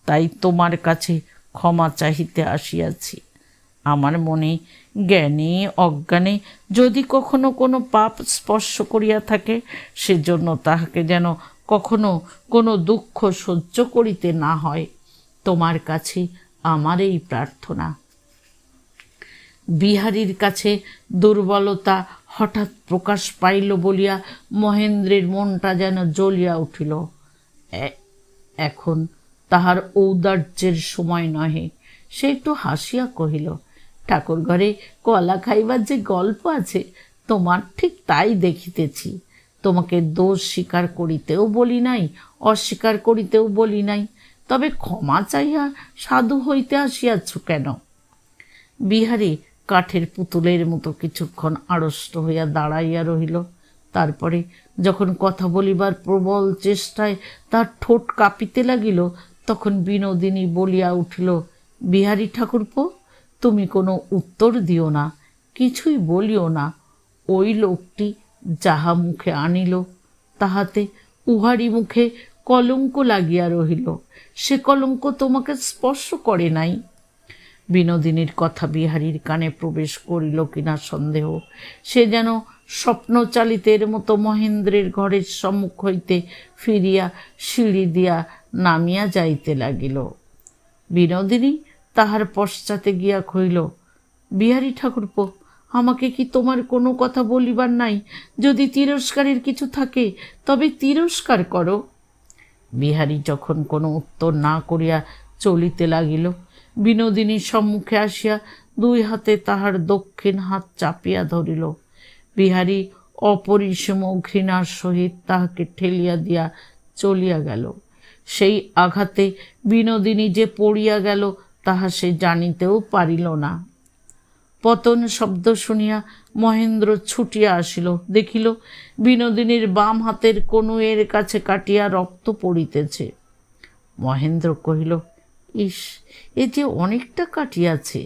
তাই তোমার কাছে ক্ষমা চাহিতে আসিয়াছি। আমার মনে জ্ঞানে অজ্ঞানে যদি কখনো কোনো পাপ স্পর্শ করিয়া থাকে, সেজন্য তাহাকে যেন কখনো কোনো দুঃখ সহ্য করিতে না হয়। তোমার কাছে আমার এই প্রার্থনা। বিহারীর কাছে দুর্বলতা হঠাৎ প্রকাশ পাইল বলিয়া মহেন্দ্রের মনটা যেন জ্বলিয়া উঠিল। এখন তাহার ঔদার্যের সময় নহে। সে একটু হাসিয়া কহিল, ঠাকুর ঘরে কলা খাইবার যে গল্প আছে, তোমার ঠিক তাই দেখিতেছি। তোমাকে দোষ স্বীকার করিতেও বলি নাই, অস্বীকার করিতেও বলি নাই, তবে ক্ষমা চাইয়া সাধু হইতে আসিয়াছ কেন? বিহারী কাঠের পুতুলের মতো কিছুক্ষণ আড়ষ্ট হইয়া দাঁড়াইয়া রহিল। তারপরে যখন কথা বলিবার প্রবল চেষ্টায় তার ঠোঁট কাঁপিতে লাগিল, তখন বিনোদিনী বলিয়া উঠিল, বিহারী ঠাকুরপো, তুমি কোনো উত্তর দিও না, কিছুই বলিও না। ওই লোকটি যাহা মুখে আনিল, তাহাতে উহারই মুখে কলঙ্ক লাগিয়া রহিল। সে কলঙ্ক তোমাকে স্পর্শ করে নাই। বিনোদিনীর কথা বিহারীর কানে প্রবেশ করিল কিনা সন্দেহ। সে যেন স্বপ্নচালিতের মতো মহেন্দ্রের ঘরের সম্মুখ হইতে ফিরিয়া সিঁড়ি দিয়া নামিয়া যাইতে লাগিল। বিনোদিনী তাহার পশ্চাতে গিয়া কহিল, বিহারী ঠাকুরপো, আমাকে কি তোমার কোনো কথা বলিবার নাই? যদি তিরস্কারের কিছু থাকে তবে তিরস্কার করো। বিহারী যখন কোনো উত্তর না করিয়া চলিতে লাগিল, বিনোদিনীর সম্মুখে আসিয়া দুই হাতে তাহার দক্ষিণ হাত চাপিয়া ধরিল। বিহারী অপরিসীম ঘৃণার সহিত তাহাকে ঠেলিয়া দিয়া চলিয়া গেল। সেই আঘাতে বিনোদিনী যে পড়িয়া গেল তাহা সে জানিতেও পারিল না। পতন শব্দ শুনিয়া মহেন্দ্র ছুটিয়া আসিল, দেখিল বিনোদিনীর বাম হাতের কনুয়ের কাছে কাটিয়া রক্ত পড়িতেছে। মহেন্দ্র কহিল, ইস, এ যে অনেকটা কাটিয়াছে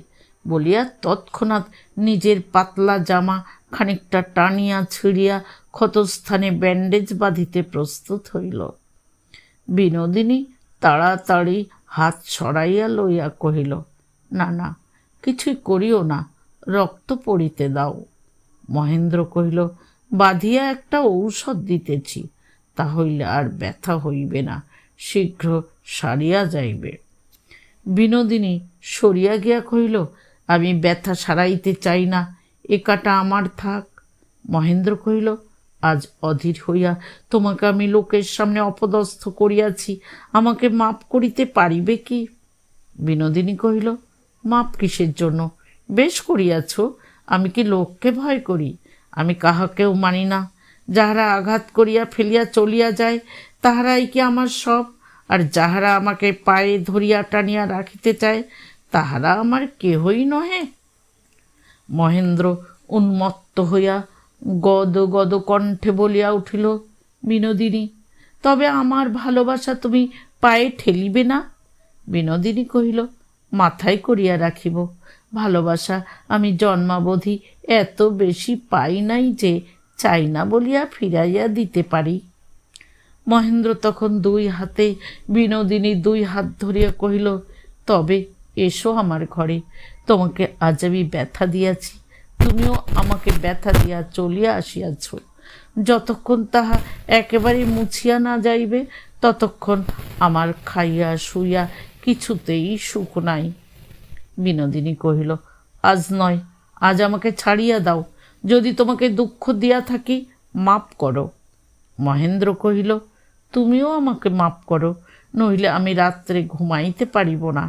বলিয়া তৎক্ষণাৎ নিজের পাতলা জামা খানিকটা টানিয়া ছিঁড়িয়া ক্ষতস্থানে ব্যান্ডেজ বাঁধিতে প্রস্তুত হইল। বিনোদিনী তাড়াতাড়ি হাত সরাইয়া লইয়া কহিল, না না, কিছুই করিও না, রক্ত পড়িতে দাও। মহেন্দ্র কহিল, বাঁধিয়া একটা ঔষধ দিতেছি, তাহলে আর ব্যথা হইবে না, শীঘ্র সারিয়া যাইবে। বিনোদিনী সরিয়া গিয়া কহিল, আমি ব্যথা সারাইতে চাই না, এ কাটা আমার থাক। মহেন্দ্র কহিল, আজ অধীর হইয়া তোমাকে আমি লোকের সামনে অপদস্থ করিয়াছি, আমাকে মাপ করিতে পারিবে কি? বিনোদিনী কহিল, মাপ কিসের জন্য? বেশ করিয়াছ, আমি কি লোককে ভয় করি? আমি কাহাকেও মানি না। যাহারা আঘাত করিয়া ফেলিয়া চলিয়া যায় তাহারাই কি আমার সব? আর যাহারা আমাকে পায়ে ধরিয়া টানিয়া রাখিতে চায় তাহারা আমার কেহই নহে। মহেন্দ্র উন্মত্ত হইয়া গদ গদ কণ্ঠে বলিয়া উঠিল, বিনোদিনী, তবে আমার ভালোবাসা তুমি পায়ে ঠেলিবে না? বিনোদিনী কহিল, মাথায় করিয়া রাখিব। ভালোবাসা আমি জন্মাবধি এত বেশি পাই নাই যে চাই না বলিয়া ফিরাইয়া দিতে পারি। মহেন্দ্র তখন দুই হাতে বিনোদিনী দুই হাত ধরিয়া কহিল, তবে এসো আমার ঘরে। তোমাকে আজ আমি ব্যথা দিয়াছি, তুমিও আমাকে ব্যথা দিয়া চলিয়া আসিয়াছ। যতক্ষণ তাহা একেবারে মুছিয়া না যাইবে ততক্ষণ আমার খাইয়া শুইয়া কিছুতেই সুখ নাই। বিনোদিনী কহিল, আজ নয়, আজ আমাকে ছাড়িয়া দাও। যদি তোমাকে দুঃখ দিয়া থাকি মাপ করো। মহেন্দ্র কহিল, তুমিও আমাকে মাপ করো, নইলে আমি রাত্রে ঘুমাইতে পারিব না।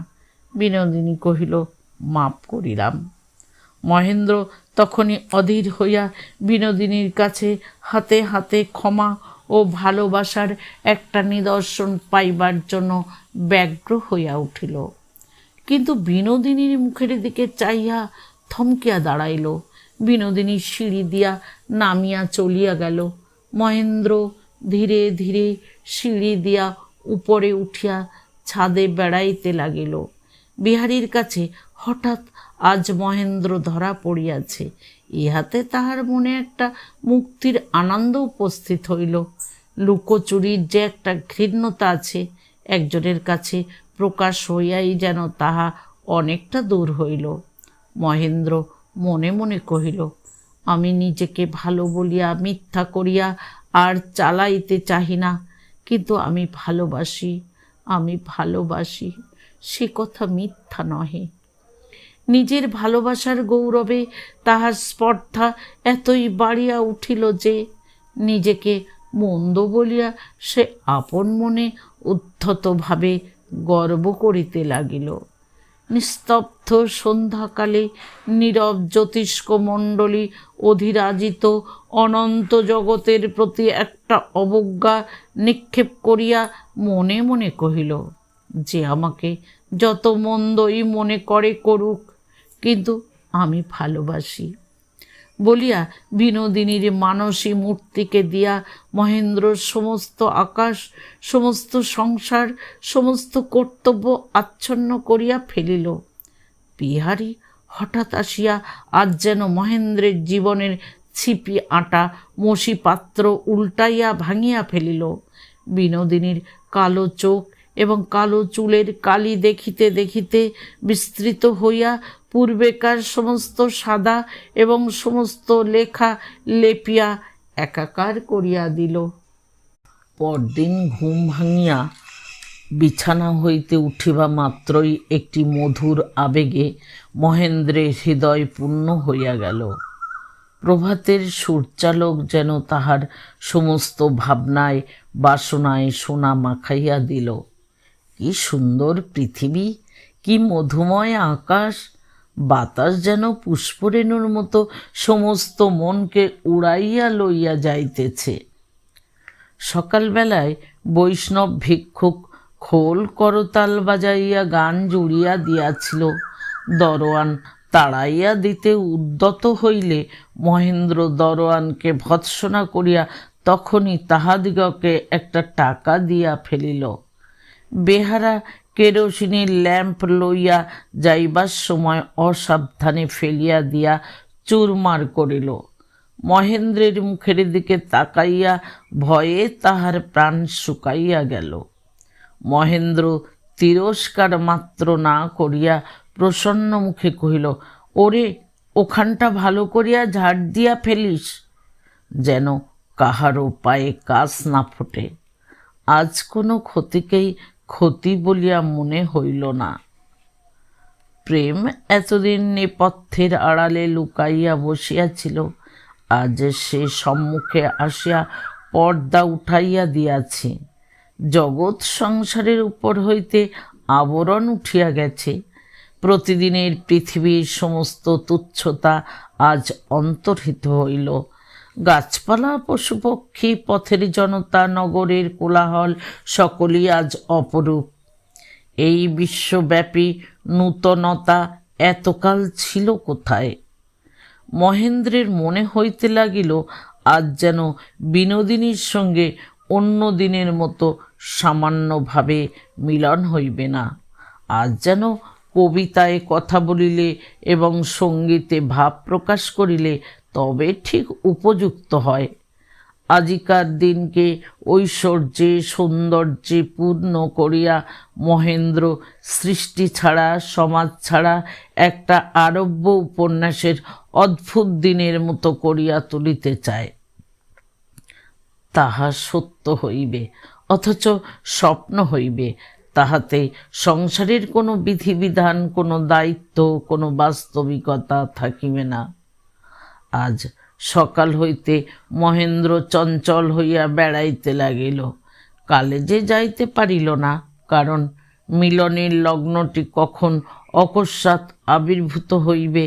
বিনোদিনী কহিল, মাপ করিলাম। মহেন্দ্র তখনই অধীর হইয়া বিনোদিনীর কাছে হাতে হাতে ক্ষমা ও ভালোবাসার একটা নিদর্শন পাইবার জন্য ব্যগ্র হইয়া উঠিল। কিন্তু বিনোদিনীর মুখের দিকে চাইয়া থমকিয়া দাঁড়াইল। বিনোদিনী সিঁড়ি দিয়া নামিয়া চলিয়া গেল। মহেন্দ্র ধীরে ধীরে সিঁড়ি দিয়া উপরে উঠিয়া ছাদে বেড়াইতে লাগিল। বিহারীর কাছে হঠাৎ আজ মহেন্দ্র ধরা পড়িয়াছে, ইহাতে তাহার মনে একটা মুক্তির আনন্দ উপস্থিত হইল। লুকোচুরির যে একটা ঘৃণ্যতা আছে, একজনের কাছে প্রকাশ হইয়াই যেন তাহা অনেকটা দূর হইল। মহেন্দ্র মনে মনে কহিল, আমি নিজেকে ভালো বলিয়া মিথ্যা করিয়া আর চালাইতে চাহি না, কিন্তু আমি ভালোবাসি, আমি ভালোবাসি, সে কথা মিথ্যা নহে। নিজের ভালোবাসার গৌরবে তাহার স্পর্ধা এতই বাড়িয়া উঠিল যে নিজেকে মন্দ বলিয়া সে আপন মনে উদ্ধতভাবে গর্ব করিতে লাগিল। নিস্তব্ধ সন্ধ্যাকালে নীরব জ্যোতিষ্ক মণ্ডলী অধিরাজিত অনন্ত জগতের প্রতি একটা অবজ্ঞা নিক্ষেপ করিয়া মনে মনে কহিল, যে আমাকে যত মন্দই মনে করে করুক, কিন্তু আমি ভালোবাসি বলিয়া বিনোদিনীর মানসী মূর্তিকে দিয়া মহেন্দ্র সমস্ত আকাশ, সমস্ত সংসার, সমস্ত কর্তব্য আচ্ছন্ন করিয়া ফেলিল। বিহারী হঠাৎ আসিয়া আজ যেন মহেন্দ্রের জীবনের ছিপি আটা মসি পাত্র উল্টাইয়া ভাঙিয়া ফেলিল। বিনোদিনীর কালো চোখ এবং কালো চুলের কালি দেখিতে দেখিতে বিস্তৃত হইয়া পূর্বেকার সমস্ত সাদা এবং সমস্ত লেখা লেপিয়া একাকার করিয়া দিল। পরদিন ঘুম ভাঙিয়া বিছানা হইতে উঠিবা মাত্রই একটি মধুর আবেগে মহেন্দ্রের হৃদয় পূর্ণ হইয়া গেল। প্রভাতের সূর্যালোক যেন তাহার সমস্ত ভাবনায় বাসনায় সোনা মাখাইয়া দিল। কি সুন্দর পৃথিবী, কি মধুময় আকাশ! বাতাস যেন পুষ্পরেণুর মতো সমস্ত মনকে উড়াইয়া লইয়া যাইতেছে। সকালবেলায় বৈষ্ণব ভিক্ষুক খোল করতাল বাজাইয়া গান জুড়িয়া দিয়াছিল। দরোয়ান তাড়াইয়া দিতে উদ্যত হইলে মহেন্দ্র দরোয়ানকে ভৎসনা করিয়া তখনই তাহাদিগকে একটা টাকা দিয়া ফেলিল। বেহারা কেরোসিনের ল্যাম্প লইয়া যাইবার সময় অসাবধানে ফেলিয়া দিয়া চুরমার করিল। মহেন্দ্রের মুখের দিকে তাকাইয়া ভয়ে তাহার প্রাণ শুকাইয়া গেল। মহেন্দ্র তিরস্কার মাত্র না করিয়া প্রসন্ন মুখে কহিল, ওরে, ওখানটা ভালো করিয়া ঝাড় দিয়া ফেলিস, যেন কাহারও পায়ে কাছ না ফোটে। আজ কোনো ক্ষতিকেই ক্ষতি বলিয়া মনে হইল না। প্রেম এতদিন নেপথ্যের আড়ালে লুকাইয়া বসিয়াছিল, আজ সে সম্মুখে আসিয়া পর্দা উঠাইয়া দিয়াছে। জগৎ সংসারের উপর হইতে আবরণ উঠিয়া গেছে। প্রতিদিনের পৃথিবীর সমস্ত তুচ্ছতা আজ অন্তর্হিত হইল। গাছপালা, পশুপক্ষী, পথের জনতা, নগরের কোলাহল সকলই আজ অপরূপ। এই বিশ্বব্যাপী নূতনতা এতকাল ছিল কোথায়? মহেন্দ্রের মনে হইতে লাগিল আজ যেন বিনোদিনীর সঙ্গে অন্য দিনের মতো সামান্যভাবে মিলন হইবে না। আজ যেন কবিতায় কথা বলিলে এবং সঙ্গীতে ভাব প্রকাশ করিলে তবে ঠিক উপযুক্ত হয়। আজিকার দিনকে ঐশ্বর্যে সৌন্দর্যে পূর্ণ করিয়া মহেন্দ্র সৃষ্টি ছাড়া, সমাজ ছাড়া একটা আরব্য উপন্যাসের অদ্ভুত দিনের মতো করিয়া তুলিতে চায়। তাহা সত্য হইবে, অথচ স্বপ্ন হইবে। তাহাতে সংসারের কোনো বিধিবিধান, কোনো দায়িত্ব, কোনো বাস্তবিকতা থাকিবে না। আজ সকাল হইতে মহেন্দ্র চঞ্চল হইয়া বেড়াইতে লাগিল। কালেজে যাইতে পারিল না, কারণ মিলনের লগ্নটি কখন অকস্মাৎ আবির্ভূত হইবে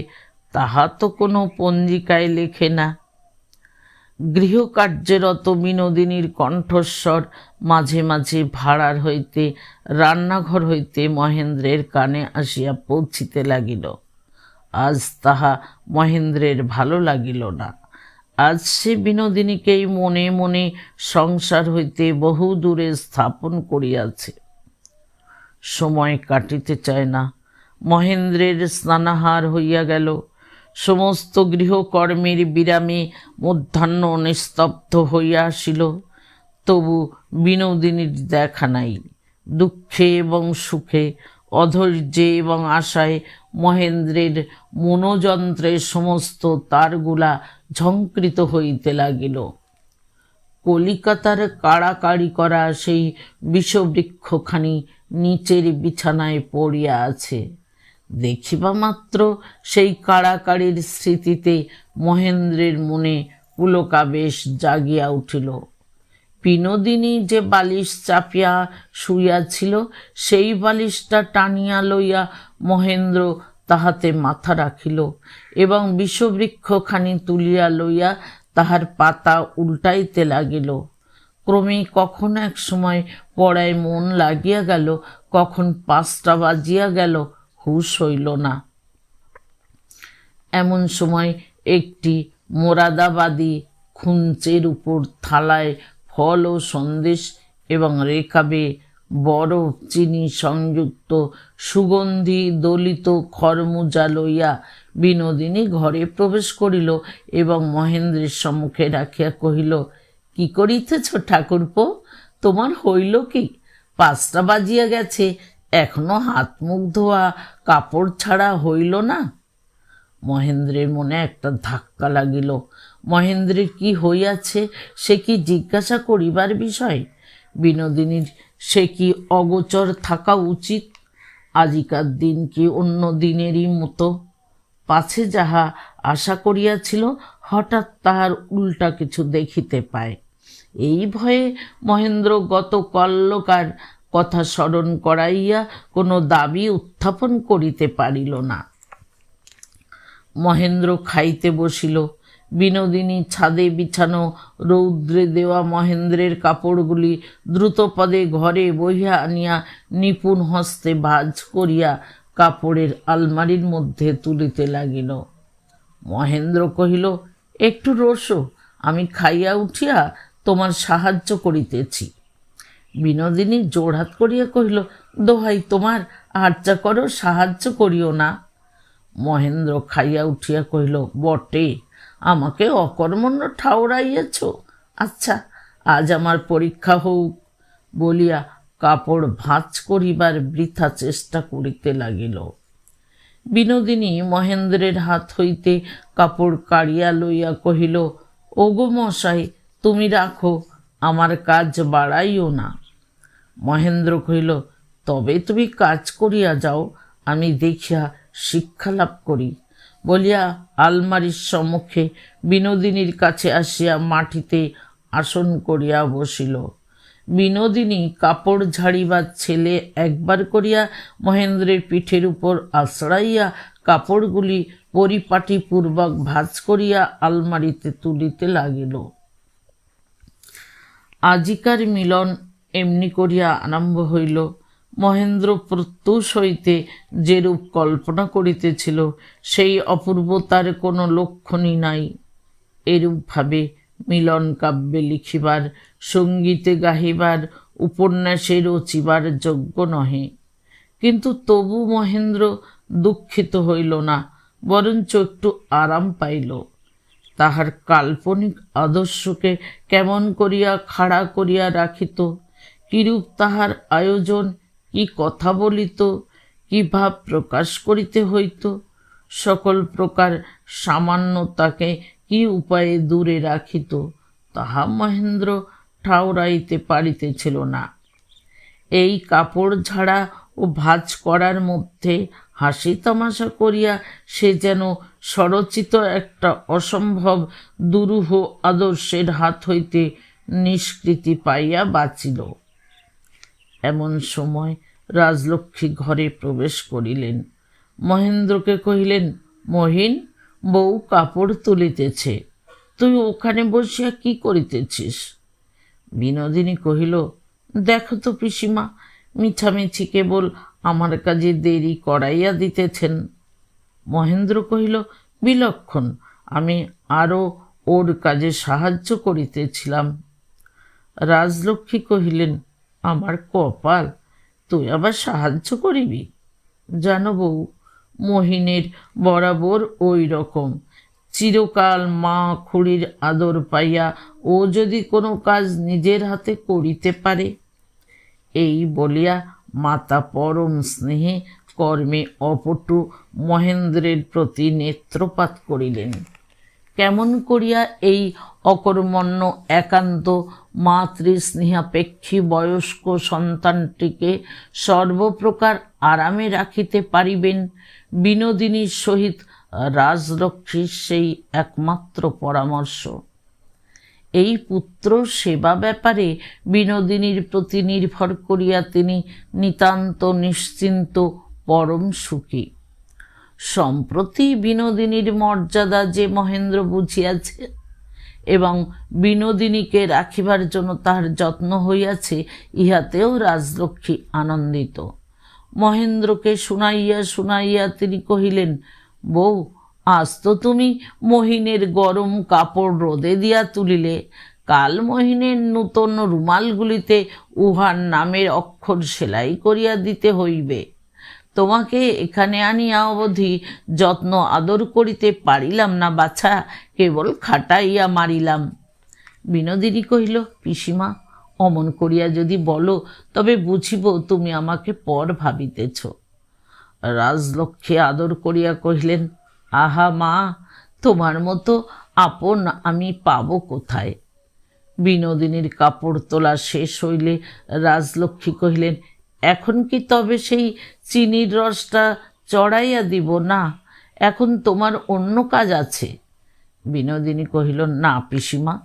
তাহা তো কোনো পঞ্জিকায় লেখে না। গৃহকার্যরত বিনোদিনীর কণ্ঠস্বর মাঝে মাঝে ভাড়ার হইতে, রান্নাঘর হইতে মহেন্দ্রের কানে আসিয়া পৌঁছিতে লাগিল। আজ তাহা মহেন্দ্রের ভালো লাগিল না। আজ সে বিনোদিনীকেই মনে মনে সংসার হইতে বহু দূরে স্থাপন করিয়াছে। সময় কাটিতে চায় না। মহেন্দ্রের স্নানাহার হইয়া গেল। সমস্ত গৃহকর্মের বিরামে মধ্যাহ্ন নিস্তব্ধ হইয়া আসিল। তবু বিনোদিনীর দেখা নাই। দুঃখে এবং সুখে, অধৈর্যে এবং আশায় মহেন্দ্রের মনোযন্ত্রের সমস্ত তারগুলা ঝঙ্কৃত হইতে লাগিল। কলিকাতার কাড়াকাড়ি করা সেই বিষবৃক্ষখানি নিচের বিছানায় পড়িয়া আছে। দেখিবা মাত্র সেই কাড়াকাড়ির স্মৃতিতে মহেন্দ্রের মনে পুলকাবেশ জাগিয়া উঠিল। বিনোদিনী যে বালিশ চাপিয়া শুইয়াছিল, সেই বালিশটা টানিয়া লইয়া মহেন্দ্র তাহাতে মাথা রাখিল এবং বিষবৃক্ষখানি তুলিয়া লইয়া তাহার পাতা উল্টাইতে লাগিল। ক্রমে কখন এক সময় পড়ায় মন লাগিয়া গেল, কখন 5টা বাজিয়া গেল, হুঁশ হইল না। এমন সময় একটি মোরাদাবাদী খুঞ্চের উপর থালায় ফল ও সন্দেশ এবং রেখাবে বরফ চিনি সংযুক্ত সুগন্ধি দলিত খরমুজা লইয়া বিনোদিনী ঘরে প্রবেশ করিল এবং মহেন্দ্রের সম্মুখে রাখিয়া কহিল, কি করিতেছ ঠাকুরপো? তোমার হইল কি? 5টা বাজিয়া গেছে, এখনো হাত মুখ ধোয়া কাপড় ছাড়া হইল না? মহেন্দ্রের মনে একটা ধাক্কা লাগিল। মহেন্দ্রের কি হইয়াছে সে কি জিজ্ঞাসা করিবার বিষয়? বিনোদিনীর সে কি অগোচর থাকা উচিত? আজিকার দিন কি অন্য দিনেরই মতো? পাছে যাহা আশা করিয়াছিল হঠাৎ তাহার উল্টা কিছু দেখিতে পায়। এই ভয়ে মহেন্দ্র গত কল্যকার কথা স্মরণ করাইয়া কোনো দাবি উত্থাপন করিতে পারিল না। মহেন্দ্র খাইতে বসিল। বিনোদিনী ছাদে বিছানো রৌদ্রে দেওয়া মহেন্দ্রের কাপড়গুলি দ্রুতপদে ঘরে বহিয়া আনিয়া নিপুণ হস্তে ভাঁজ করিয়া কাপড়ের আলমারির মধ্যে তুলিতে লাগিল। মহেন্দ্র কহিল, একটু রোসো, আমি খাইয়া উঠিয়া তোমার সাহায্য করিতেছি। বিনোদিনী জোড়হাত করিয়া কহিল, দোহাই তোমার, আর্চা করো, সাহায্য করিও না। মহেন্দ্র খাইয়া উঠিয়া কহিল, বটে, আমাকে অকর্মণ্য ঠাউরাইয়াছ। আচ্ছা, আজ আমার পরীক্ষা হোক বলিয়া কাপড় ভাঁজ করিবার বৃথা চেষ্টা করিতে লাগিল। বিনোদিনী মহেন্দ্রের হাত হইতে কাপড় কাড়িয়া লইয়া কহিল, ওগো মশাই, তুমি রাখো, আমার কাজ বাড়াইও না। মহেন্দ্র কহিল, তবে তুমি কাজ করিয়া যাও, আমি দেখিয়া শিক্ষা লাভ করি। বলিয়া আলমারির সম্মুখে বিনোদিনীর কাছে আসিয়া মাটিতে আসন করিয়া বসিল। বিনোদিনী কাপড় ঝাড়িবার ছেলে একবার করিয়া মহেন্দ্রের পিঠের উপর আছড়াইয়া কাপড়গুলি পরিপাটিপূর্বক ভাঁজ করিয়া আলমারিতে তুলিতে লাগিল। আজিকার মিলন এমনি করিয়া আরম্ভ হইল। মহেন্দ্র প্রত্যুষ হইতে যেরূপ কল্পনা করিতেছিল সেই অপূর্বতার কোনো লক্ষণই নাই। এরূপভাবে মিলন কাব্যে লিখিবার, সঙ্গীতে গাহিবার, উপন্যাসে রচিবার যোগ্য নহে। কিন্তু তবু মহেন্দ্র দুঃখিত হইল না, বরঞ্চ একটু আরাম পাইল। তাহার কাল্পনিক আদর্শকে কেমন করিয়া খাড়া করিয়া রাখিত, কিরূপ তাহার আয়োজন, কি কথা বলিত, কি ভাব প্রকাশ করিতে হইত, সকল প্রকার সামান্যতাকে কি উপায়ে দূরে রাখিত, তাহা মহেন্দ্র ঠাউরাইতে পারিতেছিল না। এই কাপড় ঝাড়া ও ভাঁজ করার মধ্যে হাসি তামাশা করিয়া সে যেন স্বরচিত একটা অসম্ভব দুরূহ আদর্শের হাত হইতে নিষ্কৃতি পাইয়া বাঁচিল। এমন সময় রাজলক্ষ্মী ঘরে প্রবেশ করিলেন। মহেন্দ্রকে কহিলেন, মহিন, বউ কাপড় তুলিতেছে, তুই ওখানে বসিয়া কি করিতেছিস? বিনোদিনী কহিল, দেখো তো পিসিমা, মিছামিছি কেবল আমার কাজে দেরি করাইয়া দিতেছেন। মহেন্দ্র কহিল, বিলক্ষণ, আমি আরও ওর কাজে সাহায্য করিতেছিলাম। রাজলক্ষ্মী কহিলেন, আমার কপাল, তুই আবার সাহায্য করিবি? জানো বউ, মহিনের বরাবর ওই রকম। চিরকাল মা খুড়ির আদর পাইয়া ও যদি কোনো কাজ নিজের হাতে করিতে পারে। এই বলিয়া মাতা পরম স্নেহে কর্মে অপটু মহেন্দ্রের প্রতি নেত্রপাত করিলেন। কেমন করিয়া এই অকর্মণ্য একান্ত মাতৃস্নেহাপেক্ষী বয়স্ক সন্তানটিকে সর্বপ্রকার আরামে রাখিতে পারিবেন, বিনোদিনীর সহিত রাজলক্ষ্মীর সেই একমাত্র পরামর্শ। এই পুত্র সেবা ব্যাপারে বিনোদিনীর প্রতি নির্ভর করিয়া তিনি নিতান্ত নিশ্চিন্ত, পরম সুখী। সম্প্রতি বিনোদিনীর মর্যাদা যে মহেন্দ্র বুঝিয়াছে এবং বিনোদিনীকে রাখিবার জন্য তাহার যত্ন হইয়াছে, ইহাতেও রাজলক্ষ্মী আনন্দিত। মহেন্দ্রকে শুনাইয়া শুনাইয়া তিনি কহিলেন, বউ, আজ তো তুমি মহিনের গরম কাপড় রোদে দিয়া তুলিলে, কাল মহিনের নূতন রুমালগুলিতে উহার নামের অক্ষর সেলাই করিয়া দিতে হইবে। তোমাকে এখানে আনিয়া অবধি যত্ন আদর করিতে পারিলাম না বাছা, কেবল খাটাইয়া মারিলাম। বিনোদিনী কহিল, পিসিমা, অমন করিয়া যদি বলো তবে বুঝিব তুমি আমাকে পর ভাবিতেছ। রাজলক্ষ্মী আদর করিয়া কহিলেন, আহা মা, তোমার মতো আপন আমি পাব কোথায়? বিনোদিনীর কাপড় তোলা শেষ হইলে রাজলক্ষ্মী কহিলেন, এখন কি তবে সেই চিনির রসটা চড়াইয়া দিব? না, এখন তোমার অন্য কাজ আছে। বিনোদিনী কহিল, না পিসিমা,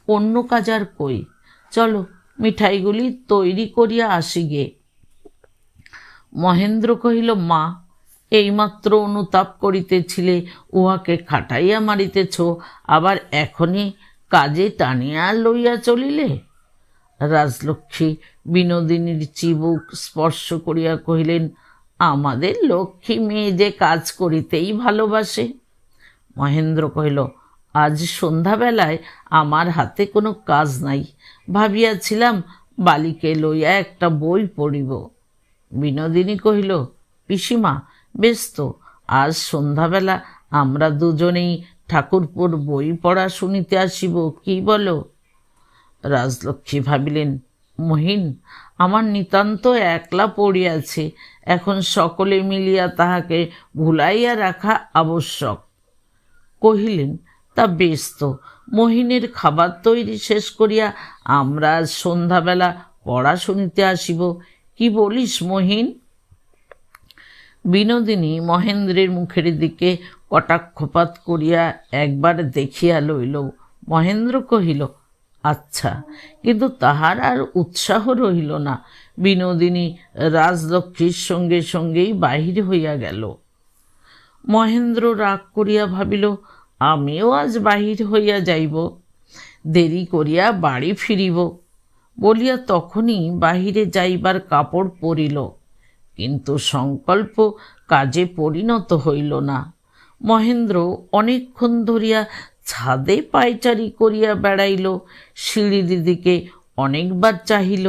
অন্য কাজ আর কই, চলো মিঠাইগুলি তৈরি করিয়া আসি গে। মহেন্দ্র কহিল, মা, এইমাত্র অনুতাপ করিতেছিলে, উহাকে খাটাইয়া মারিতেছ, আবার এখনই কাজে টানিয়া লইয়া চলিলে? রাজলক্ষ্মী বিনোদিনীর চিবুক স্পর্শ করিয়া কহিলেন, আমাদের লক্ষ্মী মেয়ে যে কাজ করিতেই ভালোবাসে। মহেন্দ্র কহিল, আজ সন্ধ্যাবেলায় আমার হাতে কোনো কাজ নাই, ভাবিয়াছিলাম বালিকে লইয়া একটা বই পড়িব। বিনোদিনী কহিল, পিসিমা, বেশ তো, আজ সন্ধ্যাবেলা আমরা দুজনেই ঠাকুরপুর বই পড়া শুনিতে আসিব, কি বলো? রাজলক্ষ্মী ভাবিলেন, মহিন, আমার নিতান্ত একলা পড়িয়াছে, এখন সকলে মিলিয়া তাহাকে ভুলাইয়া রাখা আবশ্যক। কহিলেন, তা বেশ তো, মহিনের খাবার তৈরি শেষ করিয়া আমরা আজ সন্ধ্যাবেলা পড়া শুনিতে আসিব, কি বলিস মহিন? বিনোদিনী মহেন্দ্রের মুখের দিকে কটাক্ষপাত করিয়া একবার দেখিয়া লইল। মহেন্দ্র কহিল, আচ্ছা, কিন্তু তাহার আর উৎসাহ রহিল না। বিনোদিনী রাজলক্ষ্মীর সঙ্গে সঙ্গেই বাহির হইয়া গেল। মহেন্দ্র রাগ করিয়া ভাবিল, আমিও আজ বাহির হইয়া যাইব, দেরি করিয়া বাড়ি ফিরিব বলিয়া তখনই বাহিরে যাইবার কাপড় পরিল, কিন্তু সংকল্প কাজে পরিণত হইল না। মহেন্দ্র অনেকক্ষণ ধরিয়া ছাদে পায়চারি করিয়া বেড়াইল, সিঁড়ির দিকে অনেকবার চাহিল,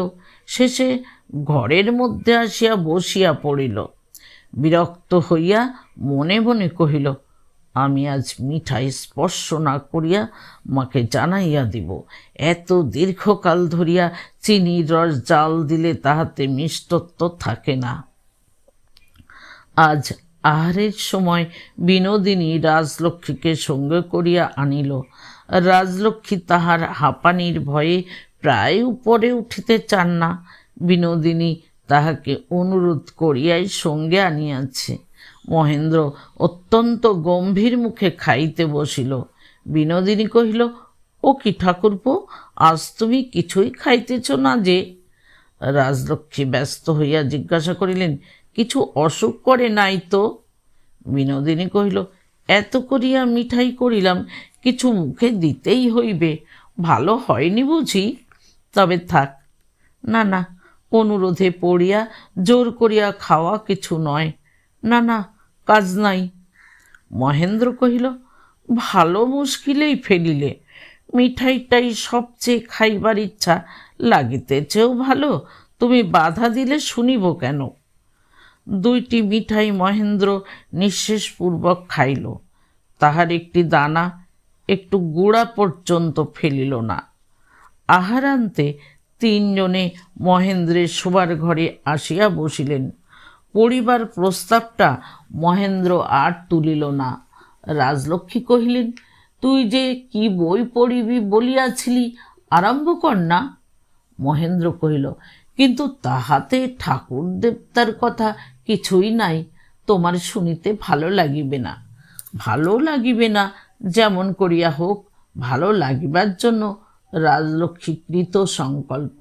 শেষে ঘরের মধ্যে আসিয়া বসিয়া পড়িল। বিরক্ত হইয়া মনে মনে কহিল, আমি আজ মিঠাই স্পর্শ না করিয়া মাকে জানাইয়া দিব। এত দীর্ঘকাল ধরিয়া চিনির রস জাল দিলে তাহাতে মিষ্টত্ব থাকে না। আজ আহারের সময় বিনোদিনী রাজলক্ষ্মীকে সঙ্গে করিয়া আনিল। রাজলক্ষ্মী তাহার হাঁপানির ভয়ে প্রায় উপরে উঠিতে চান না। বিনোদিনী তাহাকে অনুরোধ করিয়াই সঙ্গে আনিয়াছে। মহেন্দ্র অত্যন্ত গম্ভীর মুখে খাইতে বসিল। বিনোদিনী কহিল, ও কি ঠাকুরপো, আজ তুমি কিছুই খাইতেছ না যে? রাজলক্ষ্মী ব্যস্ত হইয়া জিজ্ঞাসা করিলেন, কিছু অসুখ করে নাই তো? বিনোদিনী কহিল, এত করিয়া মিঠাই করিলাম, কিছু মুখে দিতেই হইবে, ভালো হয়নি বুঝি? তবে থাক, না না, অনুরোধে পড়িয়া জোর করিয়া খাওয়া কিছু নয়, না না, কাজ নাই। মহেন্দ্র কহিল, ভালো মুশকিলেই ফেলিলে, মিঠাইটাই সবচেয়ে খাইবার ইচ্ছা লাগিতেছেও ভালো, তুমি বাধা দিলে শুনিব কেন? দুইটি মিঠাই মহেন্দ্র নিঃশেষপূর্বক খাইল, তাহার একটি দানা একটু গুঁড়া পর্যন্ত ফেলিল না। আহারান্তে তিনজনে মহেন্দ্রের শোবার ঘরে আসিয়া বসিলেন। পড়িবার প্রস্তাবটা মহেন্দ্র আর তুলিল না। রাজলক্ষ্মী কহিলেন, তুই যে কি বই পড়িবি বলিয়াছিলি, আরম্ভ কর না। মহেন্দ্র কহিল, কিন্তু তাহাতে ঠাকুর দেবতার কথা কিছুই নাই, তোমার শুনিতে ভালো লাগিবে না। ভালো লাগিবে না যেমন করিয়া হোক, ভালো লাগিবার জন্য রাজলক্ষ্মী কৃত সংকল্প।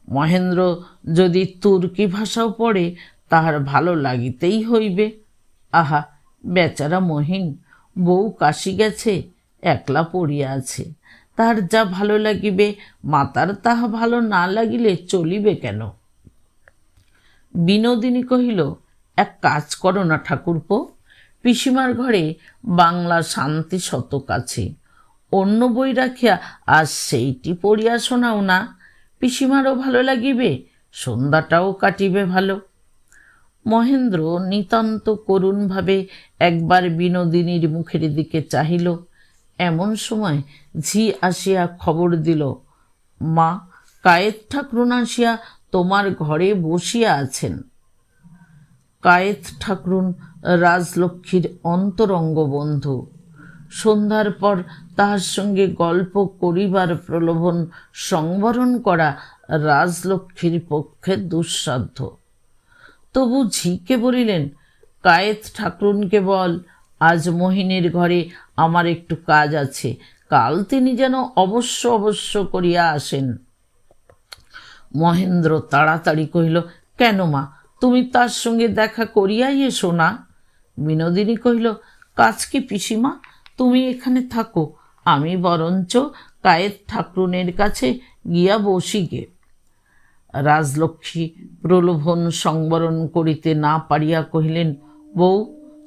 মহেন্দ্র যদি তুর্কি ভাষাও পড়ে, তাহার ভালো লাগিতেই হইবে। আহা, বেচারা মহিন, বউ কাশি গেছে, একলা পড়িয়া আছে, তাহার যা ভালো লাগিবে, মাতার তাহা ভালো না লাগিলে চলিবে কেন? বিনোদিনী কহিল, এক কাজ করো না ঠাকুরপো, পিসিমার ঘরে বাংলা শান্তি শতক আছে, অন্য বই রাখিয়া আজ সেইটি পড়িয়া শোনাও না, পিসিমারও ভালো লাগিবে, সন্ধ্যাটাও কাটিবে ভালো। মহেন্দ্র নিতান্ত করুণভাবে একবার বিনোদিনীর মুখের দিকে চাহিল। এমন সময় ঝি আসিয়া খবর দিল, মা, কায়েত ঠাকরুন আসিয়া তোমার ঘরে বসিয়া আছেন। কায়েত ঠাকরুন রাজলক্ষ্মীর অন্তরঙ্গ বন্ধু। সন্ধ্যার পর তাহার সঙ্গে গল্প করিবার প্রলোভন সংবরণ করা রাজলক্ষ্মীর পক্ষে দুঃসাধ্য। তবু ঝিকে বলিলেন, কায়েত ঠাকরুনকে বল, আজ মোহিনীর ঘরে আমার একটু কাজ আছে, কাল তিনি যেন অবশ্য অবশ্য করিয়া আসেন। মহেন্দ্র তাড়াতাড়ি কহিল, কেন মা, তুমি তার সঙ্গে দেখা করিয়াই এসো না? বিনোদিনী কহিল, কাজ কি পিসিমা, তুমি এখানে থাকো, আমি বরঞ্চ কায়েত ঠাকরুনের কাছে গিয়া বসি গে। রাজলক্ষ্মী প্রলোভন সংবরণ করিতে না পারিয়া কহিলেন, বউ,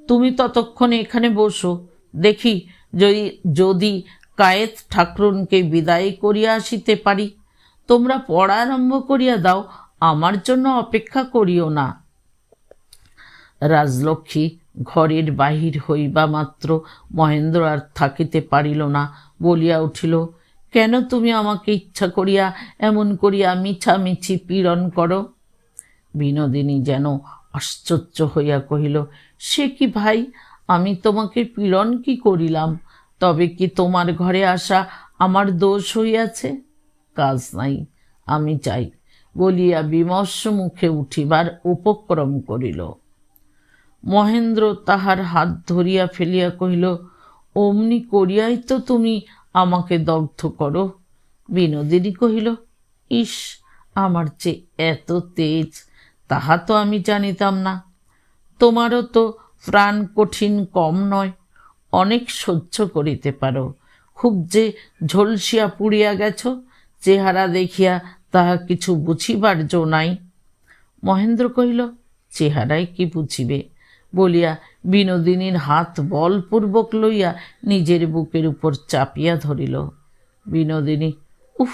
তুমি ততক্ষণে এখানে বসো, দেখি যদি কায়েত ঠাকরুনকে বিদায় করিয়া আসিতে পারি। তোমরা পড়া আরম্ভ করিয়া দাও, আমার জন্য অপেক্ষা করিও না। রাজলক্ষ্মী ঘরের বাহির হইবা মাত্র মহেন্দ্র আর থাকিতে পারিল না, বলিয়া উঠিল, কেন তুমি আমাকে ইচ্ছা করিয়া এমন করিয়া মিছামিছি পীড়ন করো? বিনোদিনী যেন আশ্চর্য হইয়া কহিল, সে কি ভাই, আমি তোমাকে পীড়ন কি করিলাম? তবে কি তোমার ঘরে আসা আমার দোষ হইয়াছে? কাজ নাই, আমি চাই বলিয়া বিমর্ষ মুখে উঠিবার উপক্রম করিল। মহেন্দ্র তাহার হাত ধরিয়া ফেলিয়া কহিল, অমনি করিয়াই তো তুমি আমাকে দগ্ধ করো। বিনোদিনী কহিল, ইস, আমার যে এত তেজ, তাহা তো আমি জানিতাম না। তোমারও তো প্রাণ কঠিন কম নয়, অনেক সহ্য করিতে পারো। খুব যে ঝলসিয়া পুড়িয়া গেছ, চেহারা দেখিয়া তাহা কিছু বুঝিবার জো নাই। মহেন্দ্র কহিল, চেহারায় কি বুঝিবে বলিয়া বিনোদিনীর হাত বলপূর্বক লইয়া নিজের বুকের উপর চাপিয়া ধরিল। বিনোদিনী উফ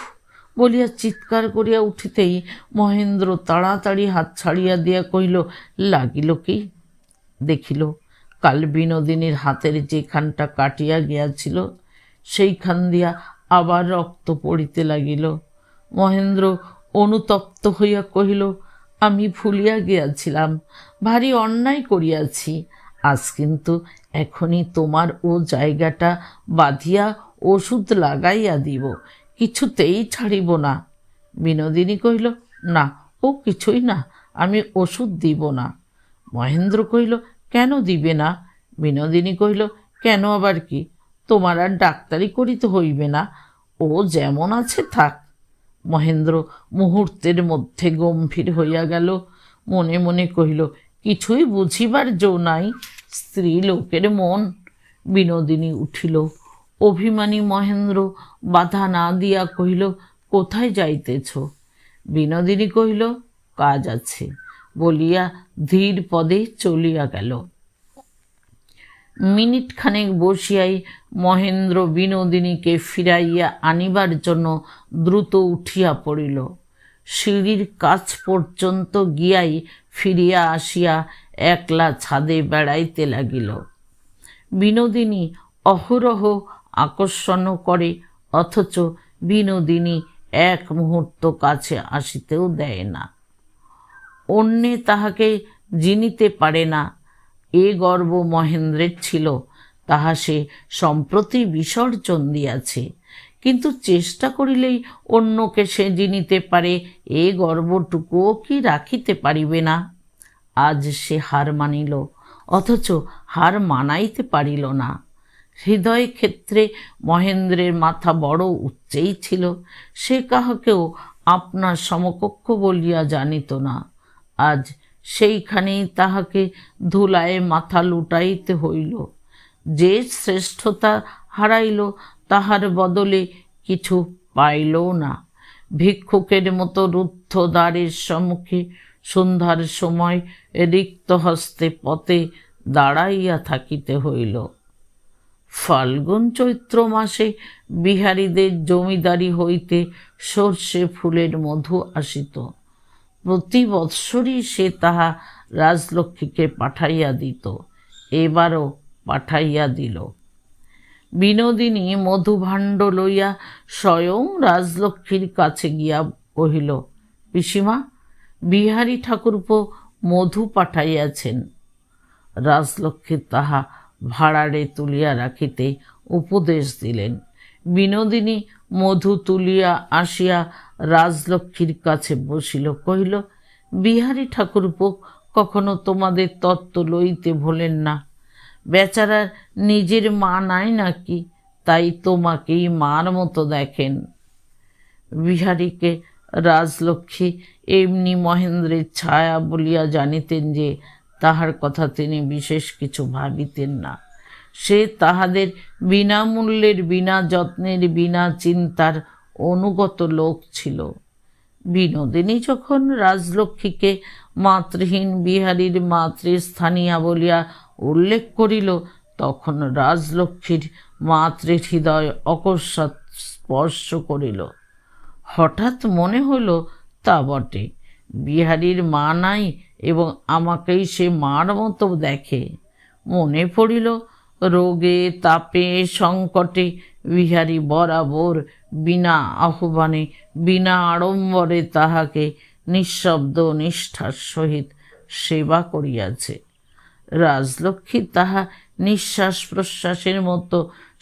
বলিয়া চিৎকার করিয়া উঠিতেই মহেন্দ্র তাড়াতাড়ি হাত ছাড়িয়া দিয়া কহিল, লাগিল কি? দেখিল কাল বিনোদিনীর হাতের যেখানটা কাটিয়া গিয়াছিল সেইখান দিয়া আবার রক্ত পড়িতে লাগিল। মহেন্দ্র অনুতপ্ত হইয়া কহিল, আমি ভুলিয়া গিয়াছিলাম, ভারী অন্যায় করিয়াছি। আজ কিন্তু এখনই তোমার ও জায়গাটা বাঁধিয়া ওষুধ লাগাইয়া দিব, কিছুতেই ছাড়িব না। বিনোদিনী কহিল, না, ও কিছুই না, আমি ওষুধ দিব না। মহেন্দ্র কহিল, কেন দিবে না? বিনোদিনী কহিল, কেন আবার কি? তোমার আর ডাক্তারি করিতে হইবে না, ও যেমন আছে থাক। মহেন্দ্র মুহূর্তের মধ্যে গম্ভীর হইয়া গেল, মনে মনে কহিল, কিছুই বুঝিবার জো নাই, স্ত্রী লোকের মন। বিনোদিনী উঠিল। অভিমানী মহেন্দ্র বাধা না দিয়া কহিল, কোথায় যাইতেছ? বিনোদিনী কহিল, কাজ আছে বলিয়া ধীর পদে চলিয়া গেল। মিনিট খানেক বসিয়াই মহেন্দ্র বিনোদিনীকে ফিরাইয়া আনিবার জন্য দ্রুত উঠিয়া পড়িল। সিঁড়ির কাছ পর্যন্ত গিয়াই ফিরিয়া আসিয়া একলা ছাদে বেড়াইতে লাগিল। বিনোদিনী অহরহ আকর্ষণ করে, অথচ বিনোদিনী এক মুহূর্ত কাছে আসিতেও দেয় না। অন্যে তাহাকে জিনিতে পারে না, এ গর্ব মহেন্দ্রের ছিল, তাহা সে সম্প্রতি বিসর্জন দিয়াছে। কিন্তু চেষ্টা করিলেই অন্যকে সে জিনিতে পারে, এ গর্বটুকুও কি রাখিতে পারিবে না? আজ সে হার মানিল, অথচ হার মানাইতে পারিল না। হৃদয় ক্ষেত্রে মহেন্দ্রের মাথা বড় উচ্চেই ছিল, সে কাহাকেও আপনার সমকক্ষ বলিয়া জানিত না। আজ সেইখানেই তাহাকে ধুলায় মাথা লুটাইতে হইল। যে শ্রেষ্ঠতা হারাইল তাহার বদলে কিছু পাইল না। ভিক্ষুকের মতো রুদ্ধ দ্বারের সম্মুখে সন্ধ্যার সময় রিক্ত হস্তে পথে দাঁড়াইয়া থাকিতে হইল। ফাল্গুন চৈত্র মাসে বিহারীদের জমিদারি হইতে সর্ষে ফুলের মধু আসিত। প্রতি বৎসরই সে তাহা রাজলক্ষ্মীকে পাঠাইয়া দিত, এবারও পাঠাইয়া দিল। বিনোদিনী মধুভাণ্ড লইয়া স্বয়ং রাজলক্ষ্মীর কাছে গিয়া কহিল, পিসিমা, বিহারী ঠাকুরপো মধু পাঠাইয়াছেন। রাজলক্ষ্মী তাহা ভাঁড়ারে তুলিয়া রাখিতে উপদেশ দিলেন। বিনোদিনী মধু তুলিয়া আসিয়া রাজলক্ষ্মীর কাছে বসিল, কহিল, বিহারী ঠাকুরপো কখনো তোমাদের তত্ত্ব লইতে ভোলেন না। বেচারার নিজের মা নাই নাকি, তাই তোমাকেই মার মতো দেখেন। বিহারীকে রাজলক্ষ্মী এমনি মহেন্দ্রের ছায়া বলিয়া জানিতেন যে তাহার কথা তিনি বিশেষ কিছু ভাবিতেন না। সে তাহাদের বিনামূল্যের, বিনা যত্নের, বিনা চিন্তার অনুগত লোক ছিল। বিনোদিনী যখন রাজলক্ষ্মীকে মাতৃহীন বিহারীর মাতৃস্থানীয়া বলিয়া উল্লেখ করিল, তখন রাজলক্ষ্মীর মাতৃহৃদয় অকস্মাৎ স্পর্শ করিল। হঠাৎ মনে হইল, তা বটে, বিহারীর মা নাই এবং আমাকেই সে মার মতো দেখে। মনে পড়িল, রোগে তাপে সংকটে বিহারী বরাবর বিনা আহ্বানে, বিনা আড়ম্বরে তাহাকে নিঃশব্দ নিষ্ঠার সহিত সেবা করিয়াছে। রাজলক্ষ্মী তাহা নিঃশ্বাস প্রশ্বাসের মতো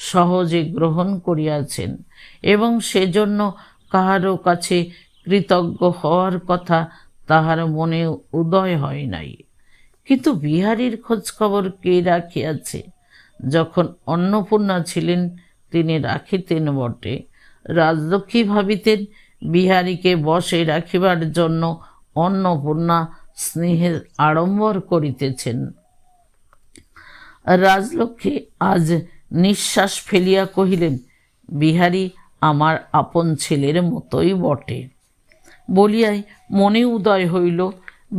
সহজে গ্রহণ করিয়াছেন এবং সেজন্য কাহারও কাছে কৃতজ্ঞ হওয়ার কথা তাহার মনে উদয় হয় নাই। কিন্তু বিহারীর খোঁজ খবর কে রাখিয়াছে? যখন অন্নপূর্ণা ছিলেন তিনি রাখিতেন বটে, রাজলক্ষ্মী ভাবিতেন বিহারীকে বশে রাখিবার জন্য অন্নপূর্ণা স্নেহের আড়ম্বর করিতেছেন। রাজলক্ষ্মী আজ নিঃশ্বাস ফেলিয়া কহিলেন, বিহারী আমার আপন ছেলের মতোই বটে। বলিয়াই মনে উদয় হইল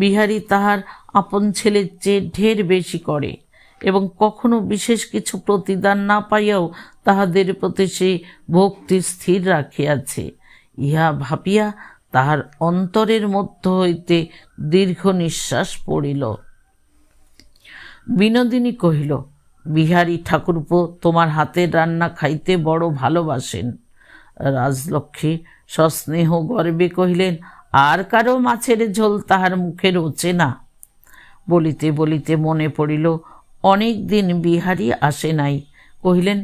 বিহারী তাহার আপন ছেলের চেয়ে ঢের বেশি করে এবং কখনো বিশেষ কিছু প্রতিদান না পাইয়াও তাহাদের প্রতি সে ভক্তি স্থির রাখিয়াছে। ইহা ভাবিয়া তাহার অন্তরের মধ্য হইতে দীর্ঘ নিঃশ্বাস পড়িল। বিনোদিনী কহিল, বিহারী ঠাকুরপো তোমার হাতের রান্না খাইতে বড় ভালোবাসেন। রাজলক্ষ্মী সস্নেহ গর্বে কহিলেন, আর কারো মাছের ঝোল তাহার মুখে রোচে না। বলিতে বলিতে মনে পড়িল অনেক দিন বিহারী আসে নাই। কহিলেন,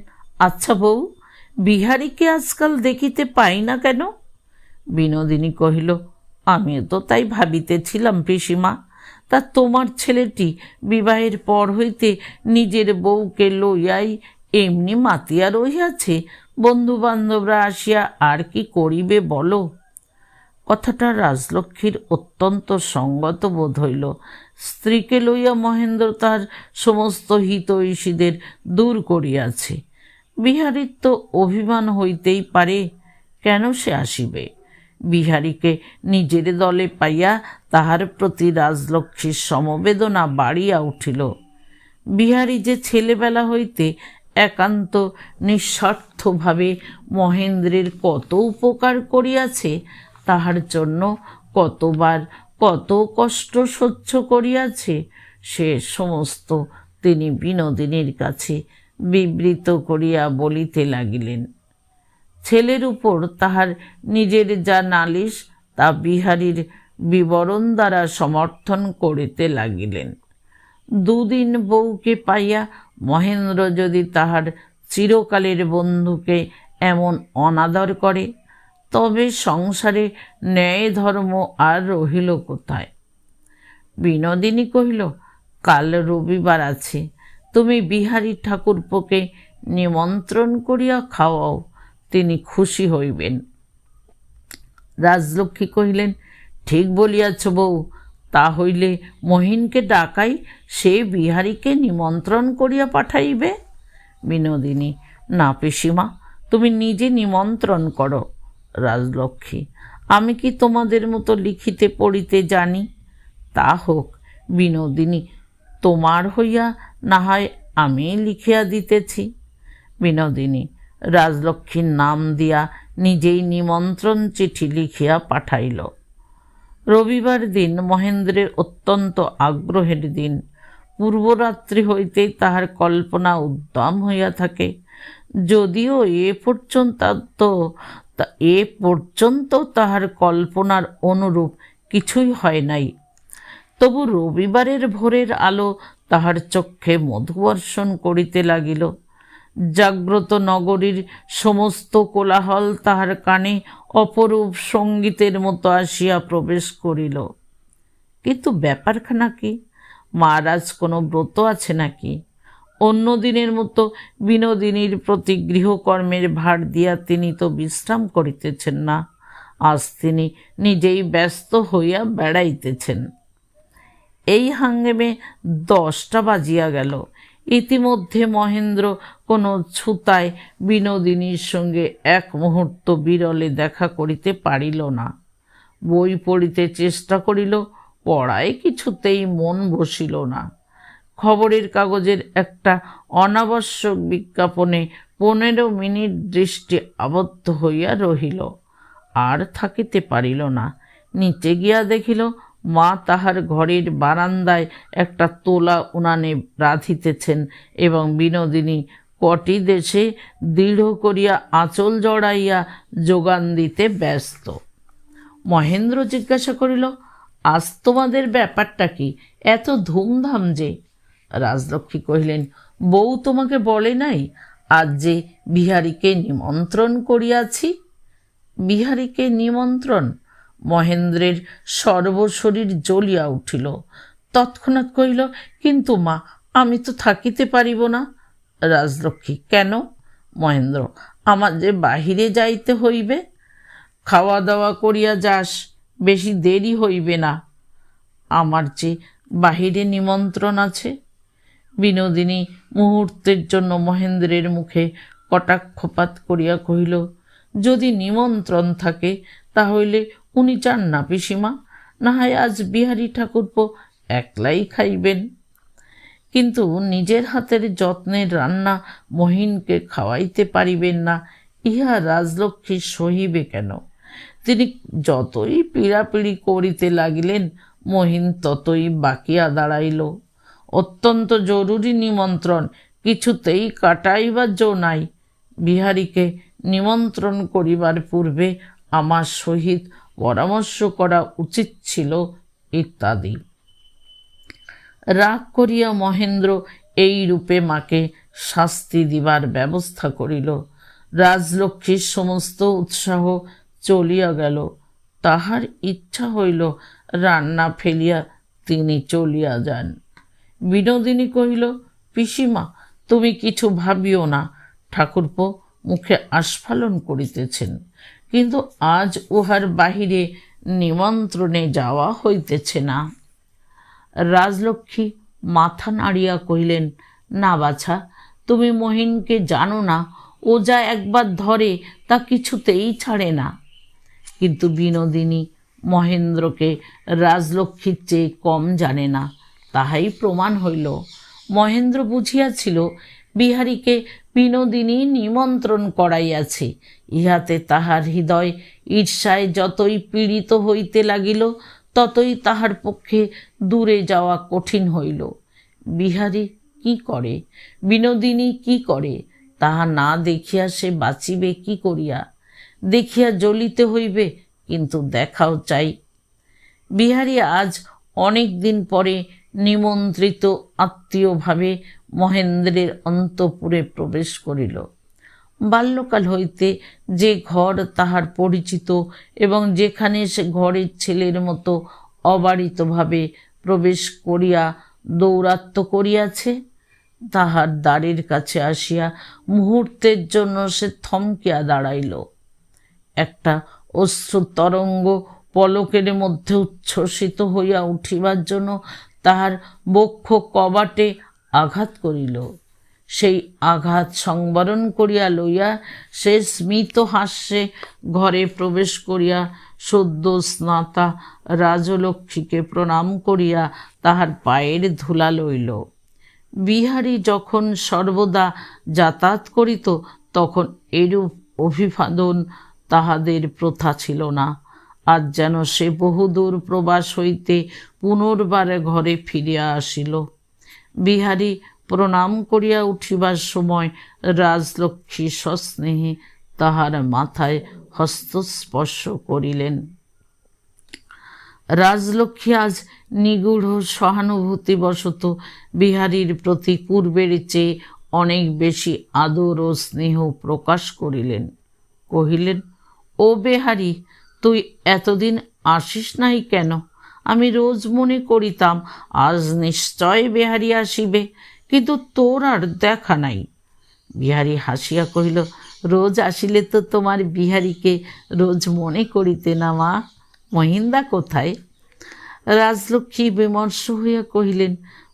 আচ্ছা বউ, বিহারীকে আজকাল দেখিতে পাই না কেন? বিনোদিনী কহিল, আমিও তো তাই ভাবিতেছিলাম পিসিমা। তা তোমার ছেলেটি বিবাহের পর হইতে নিজের বউকে লইয়াই এমনি মাতিয়া রহিয়াছে, বন্ধু বান্ধবরা আসিয়া আর কি করিবে বলো? কথাটা রাজলক্ষ্মীর অত্যন্ত সঙ্গত বোধ হইল। স্ত্রীকে লইয়া মহেন্দ্র তাহার সমস্ত হিতৈষীদের দূর করিয়াছে। বিহারীর তো অভিমান হইতেই পারে, কেন সে আসিবে? বিহারীকে নিজের দলে পাইয়া তাহার প্রতি রাজলক্ষ্মীর সমবেদনা বাড়িয়া উঠিল। বিহারী যে ছেলেবেলা হইতে একান্ত নিঃস্বার্থভাবে মহেন্দ্রের কত উপকার করিয়াছে, তাহার জন্য কতবার কত কষ্ট সহ্য করিয়াছে, সে সমস্ত তিনি বিনোদিনীর কাছে বিবৃত করিয়া বলিতে লাগিলেন। ছেলের উপর তাহার নিজের যা নালিশ তা বিহারীর বিবরণ দ্বারা সমর্থন করিতে লাগিলেন। দুদিন বউকে পাইয়া মহেন্দ্র যদি তাহার চিরকালের বন্ধুকে এমন অনাদর করে, তবে সংসারে ন্যায় ধর্ম আর রহিল কোথায়? বিনোদিনী কহিল, কাল রবিবার আছে, তুমি বিহারী ঠাকুরপোকে নিমন্ত্রণ করিয়া খাওয়াও, তিনি খুশি হইবেন। রাজলক্ষ্মী কহিলেন, ঠিক বলিয়াছ বউ, তা হইলে মহিনকে ডাকাই, সে বিহারীকে নিমন্ত্রণ করিয়া পাঠাইবে। বিনোদিনী, না পিসিমা, তুমি নিজে নিমন্ত্রণ করো। রাজলক্ষ্মী, আমি কি তোমাদের মতো লিখিতে পড়িতে জানি? তা হোক বিনোদিনী, তোমার হইয়া না হয় আমি লিখিয়া দিতেছি। বিনোদিনী রাজলক্ষ্মীর নাম দিয়া নিজেই নিমন্ত্রণ চিঠি লিখিয়া পাঠাইল। রবিবার দিন মহেন্দ্রের অত্যন্ত আগ্রহের দিন। পূর্বরাত্রি হইতেই তাহার কল্পনা উদ্দাম হইয়া থাকে। যদিও এ পর্যন্ত তাহার কল্পনার অনুরূপ কিছুই হয় নাই, তবু রবিবারের ভোরের আলো তাহার চক্ষে মধুবর্ষণ করিতে লাগিল। জাগ্রত নগরীর সমস্ত কোলাহল তাহার কানে অপরূপ সঙ্গীতের মতো আসিয়া প্রবেশ করিল। কিন্তু ব্যাপারখানা কি? মহারাজ কোনো ব্রত আছে নাকি? অন্য দিনের মতো বিনোদিনীর প্রতি গৃহকর্মের ভার দিয়া তিনি তো বিশ্রাম করিতেছেন না, আজ তিনি নিজেই ব্যস্ত হইয়া বেড়াইতেছেন। এই হাঙ্গেমে 10টা বাজিয়া গেল। ইতিমধ্যে মহেন্দ্র কোনো ছুতায় বিনোদিনীর সঙ্গে এক মুহূর্ত বিরলে দেখা করিতে পারিল না। বই পড়িতে চেষ্টা করিল, পড়ায় কিছুতেই মন বসিল না। খবরের কাগজের একটা অনাবশ্যক বিজ্ঞাপনে 15 মিনিট দৃষ্টি আবদ্ধ হইয়া রহিল, আর থাকিতে পারিল না। নিচে গিয়া দেখিল মা তাহার ঘরের বারান্দায় একটা তোলা উনানে রাঁধিতেছেন এবং বিনোদিনী কটি দেশে দৃঢ় করিয়া আঁচল জড়াইয়া যোগান দিতে ব্যস্ত। মহেন্দ্র জিজ্ঞাসা করিল, আজ তোমাদের ব্যাপারটা কি, এত ধুমধাম যে? রাজলক্ষ্মী কহিলেন, বউ তোমাকে বলে নাই আজ যে বিহারীকে নিমন্ত্রণ করিয়াছি? বিহারীকে নিমন্ত্রণ? মহেন্দ্রের সর্বশরীর জ্বলিয়া উঠিল। তৎক্ষণাৎ কহিল, কিন্তু মা, আমি তো থাকিতে পারিব না। রাজলক্ষ্মী, কেন? মহেন্দ্র, আমার যে বাহিরে যাইতে হইবে। খাওয়া দাওয়া করিয়া যাস, বেশি দেরি হইবে না। আমার যে বাহিরে নিমন্ত্রণ আছে। বিনোদিনী মুহূর্তের জন্য মহেন্দ্রের মুখে কটাক্ষপাত করিয়া কহিল, যদি নিমন্ত্রণ থাকে তাহলে উনি চান না পিসিমা, না হয় আজ বিহারী ঠাকুরপো একলাই খাইবেন। কিন্তু নিজের হাতের যত্নের রান্না মহিনকে খাওয়াইতে পারিবেন না, ইহা রাজলক্ষ্মী সহিবে কেন? তিনি যতই পীড়াপিড়ি করিতে লাগিলেন, মহিন ততই বাকিয়া দাঁড়াইল। অত্যন্ত জরুরি নিমন্ত্রণ, কিছুতেই কাটাইবার জো নাই। বিহারীকে নিমন্ত্রণ করিবার পূর্বে আমার সহিত পরামর্শ করা উচিত ছিল, ইত্যাদি। রাগ করিয়া মহেন্দ্র এই রূপে মাকে শাস্তি দিবার ব্যবস্থা করিল। রাজলক্ষ্মীর সমস্ত উৎসাহ চলিয়া গেল। তাহার ইচ্ছা হইল রান্না ফেলিয়া তিনি চলিয়া যান। বিনোদিনী কহিল, পিসিমা, তুমি কিছু ভাবিও না। ঠাকুরপো মুখে আস্ফালন করিতেছেন, কিন্তু আজ উহার বাহিরে নিমন্ত্রণে যাওয়া হইতেছে না। রাজলক্ষ্মী মাথা নাড়িয়া কহিলেন, না বাছা, তুমি মহিনকে জানো না, ও যা একবার ধরে তা কিছুতেই ছাড়ে না। কিন্তু বিনোদিনী মহেন্দ্রকে রাজলক্ষ্মীর চেয়ে কম জানে না, তাহাই প্রমাণ হইল। মহেন্দ্র বুঝিয়াছিল বিহারীকে বিনোদিনী নিমন্ত্রণ করাইয়াছে। ইহাতে তাহার হৃদয় ঈর্ষায় যতই পীড়িত হইতে লাগিল, ততই তাহার পক্ষে দূরে যাওয়া কঠিন হইল। বিহারী কি করে, বিনোদিনী কি করে, তাহা না দেখিয়া সে বাঁচিবে কি করিয়া? দেখিয়া জ্বলিতে হইবে, কিন্তু দেখাও চাই। বিহারী আজ অনেক দিন পরে নিমন্ত্রিত আত্মীয়ভাবে মহেন্দ্রের অন্তঃপুরে প্রবেশ করিল। বাল্যকাল হইতে যে ঘর তাহার পরিচিত এবং যেখানে সে ঘরের ছেলের মতো অবারিতভাবে প্রবেশ করিয়া দৌরাত্ম্য করিয়াছে, তাহার দ্বারের কাছে আসিয়া মুহূর্তের জন্য সে থমকিয়া দাঁড়াইল। একটা অশ্রু তরঙ্গ পলকের মধ্যে উচ্ছ্বসিত হইয়া উঠিবার জন্য তাহার বক্ষ কবাটে আঘাত করিল। সেই আঘাত সংবরণ করিয়া লইয়া সে স্মিত হাস্যে ঘরে প্রবেশ করিয়া সদ্য স্নাতা রাজলক্ষ্মীকে প্রণাম করিয়া তাহার পায়ের ধুলা লইল। বিহারী যখন সর্বদা যাতায়াত করিত, তখন এরূপ অভিবাদন তাহাদের প্রথা ছিল না। আজ যেন সে বহুদূর প্রবাস হইতে পুনর্বার ঘরে ফিরিয়া আসিল। বিহারী প্রণাম করিয়া উঠিবার সময় রাজলক্ষ্মী সস্নেহে তাহার মাথায় হস্তস্পর্শ করিলেন। রাজলক্ষ্মী আজ নিগূঢ় সহানুভূতিবশত বিহারীর প্রতি পূর্বের চেয়ে অনেক বেশি আদর ও স্নেহ প্রকাশ করিলেন। কহিলেন, ও বিহারী, তুই এতদিন আসিস নাই কেন? আমি রোজ মনে করিতাম আজ নিশ্চয় বিহারী আসিবে, কিন্তু তোর আর দেখা নাই। বিহারী হাসিয়া কহিল, রোজ আসিলে তো তোমার বিহারীকে রোজ মনে করিতে না মা। মহিন্দা কোথায়? রাজলক্ষ্মী বিমর্ষ হইয়া কহিলেন,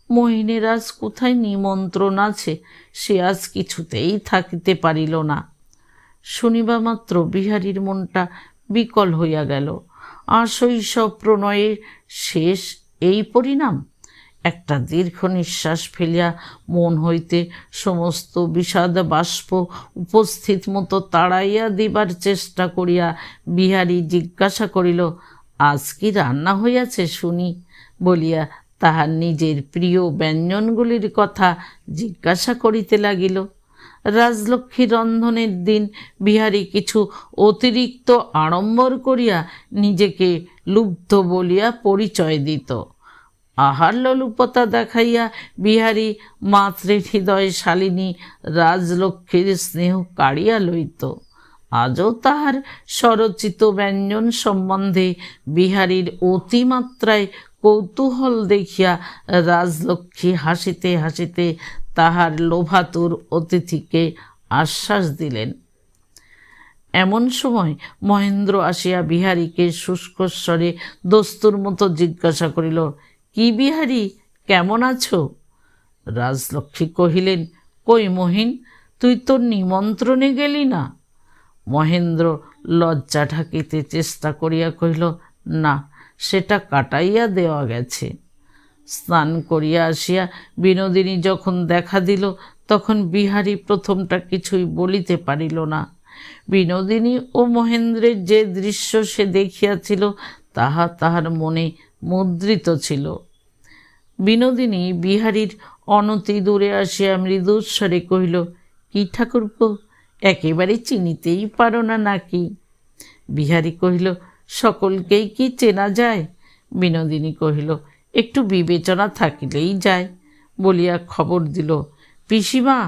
মহিনের আজ কোথায় নিমন্ত্রণ আছে, সে আজ কিছুতেই থাকিতে পারিল না। শুনিবা মাত্র বিহারীর মনটা বিকল হইয়া গেল। আশৈশব প্রণয়ের শেষ এই পরিণাম। একটা দীর্ঘ নিঃশ্বাস ফেলিয়া মন হইতে সমস্ত বিষাদ বাষ্প উপস্থিত মতো তাড়াইয়া দিবার চেষ্টা করিয়া বিহারী জিজ্ঞাসা করিল, আজ কি রান্না হইয়াছে শুনি? বলিয়া তাহার নিজের প্রিয় ব্যঞ্জনগুলির কথা জিজ্ঞাসা করিতে লাগিল। রাজলক্ষ্মীর রন্ধনের দিন বিহারী কিছু অতিরিক্ত আড়ম্বর করিয়া নিজেকে লুব্ধ বলিয়া পরিচয় দিত। আহার লোলুপতা দেখাইয়া বিহারী মাতৃহৃদয় শালিনী রাজলক্ষ্মীর স্নেহ কাড়িয়া লইত। আজও তাহার স্বরচিত ব্যঞ্জন সম্বন্ধে বিহারীর অতিমাত্রায় কৌতূহল দেখিয়া রাজলক্ষ্মী হাসিতে হাসিতে তাহার লোভাতুর অতিথিকে আশ্বাস দিলেন। এমন সময় মহেন্দ্র আসিয়া বিহারীকে শুষ্কস্বরে দস্তুর মতো জিজ্ঞাসা করিল, কি বিহারী, কেমন আছো? রাজলক্ষ্মী কহিলেন, কই মহিন, তুই তো নিমন্ত্রণে গেলি না। মহেন্দ্র লজ্জা ঢাকিতে চেষ্টা করিয়া কহিল, না, সেটা কাটাইয়া দেওয়া গেছে। স্নান করিয়া আসিয়া বিনোদিনী যখন দেখা দিল, তখন বিহারী প্রথমটা কিছুই বলিতে পারিল না। বিনোদিনী ও মহেন্দ্রের যে দৃশ্য সে দেখিয়াছিল তাহা তাহার মনে মুদ্রিত ছিল। বিনোদিনী বিহারীর অনতি দূরে আসিয়া মৃদুস্বরে কহিল, কি ঠাকুরপো, একেবারে চিনিতেই পারো না নাকি? বিহারী কহিল, সকলকেই কি চেনা যায়? বিনোদিনী কহিল, একটু বিবেচনা থাকিলেই যায় বলিয়া খবর দিল, পিসিমা,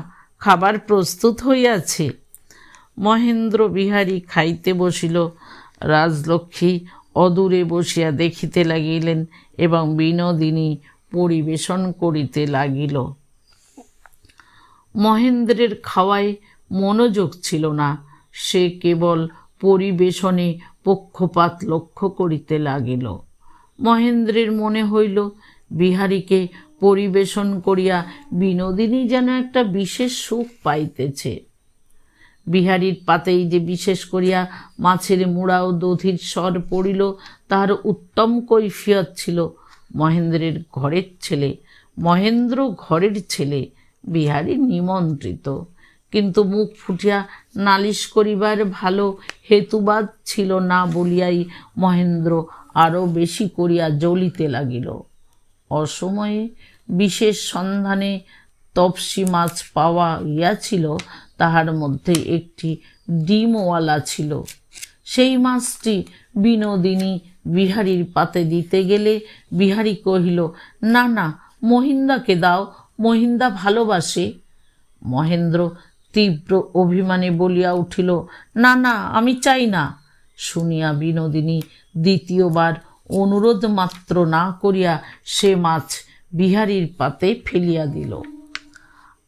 খাবার প্রস্তুত হইয়াছে। মহেন্দ্র বিহারী খাইতে বসিল। রাজলক্ষ্মী অদূরে বসিয়া দেখিতে লাগিলেন এবং বিনোদিনী পরিবেশন করিতে লাগিল। মহেন্দ্রের খাওয়ায় মনোযোগ ছিল না, সে কেবল পরিবেশনে পক্ষপাত লক্ষ্য করিতে লাগিল। মহেন্দ্রের মনে হইল, বিহারীকে পরিবেশন করিয়া বিনোদিনী যেন একটা বিশেষ সুখ পাইতেছে। বিহারীর পাতেই যে বিশেষ করিয়া মাছের মুড়া ও দধির স্বর পড়িল, তাহার উত্তম কৈফিয়ত ছিল মহেন্দ্রের ঘরের ছেলে। মহেন্দ্র ঘরের ছেলে, বিহারী নিমন্ত্রিত, কিন্তু মুখ ফুটিয়া নালিশ করিবার ভালো হেতুবাদ ছিল না বলিয়াই মহেন্দ্র আরও বেশি করিয়া জ্বলিতে লাগিল। অসময়ে বিশেষ সন্ধানে তপসি মাছ পাওয়া গিয়াছিল, তাহার মধ্যে একটি ডিমওয়ালা ছিল। সেই মাছটি বিনোদিনী বিহারীর পাতে দিতে গেলে বিহারী কহিল, না না, মহিন্দাকে দাও, মহিন্দা ভালোবাসে। মহেন্দ্র তীব্র অভিমানে বলিয়া উঠিল, না না, আমি চাই না। শুনিয়া বিনোদিনী দ্বিতীয়বার অনুরোধ মাত্র না করিয়া সে মাছ বিহারীর পাতে ফেলিয়া দিল।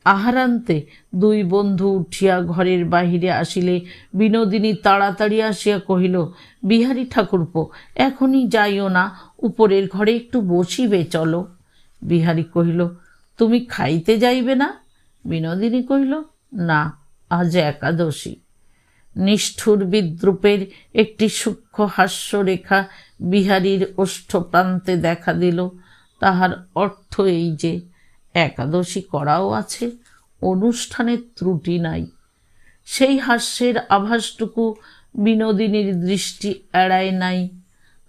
আহারান্তে দুই বন্ধু উঠিয়া ঘরের বাহিরে আসিলে বিনোদিনী তাড়াতাড়ি আসিয়া কহিল, বিহারী ঠাকুরপো, এখনই যাইও না, উপরের ঘরে একটু বসিবে, চলো। বিহারী কহিল, তুমি খাইতে যাইবে না? বিনোদিনী কহিল, না, আজ একাদশী। নিষ্ঠুর বিদ্রুপের একটি সূক্ষ্ম হাস্যরেখা বিহারীর ওষ্ঠপ্রান্তে দেখা দিল। তাহার অর্থ এই যে, একাদশী করাও আছে, অনুষ্ঠানের ত্রুটি নাই। সেই হাস্যের আভাসটুকু বিনোদিনীর দৃষ্টি এড়ায় নাই।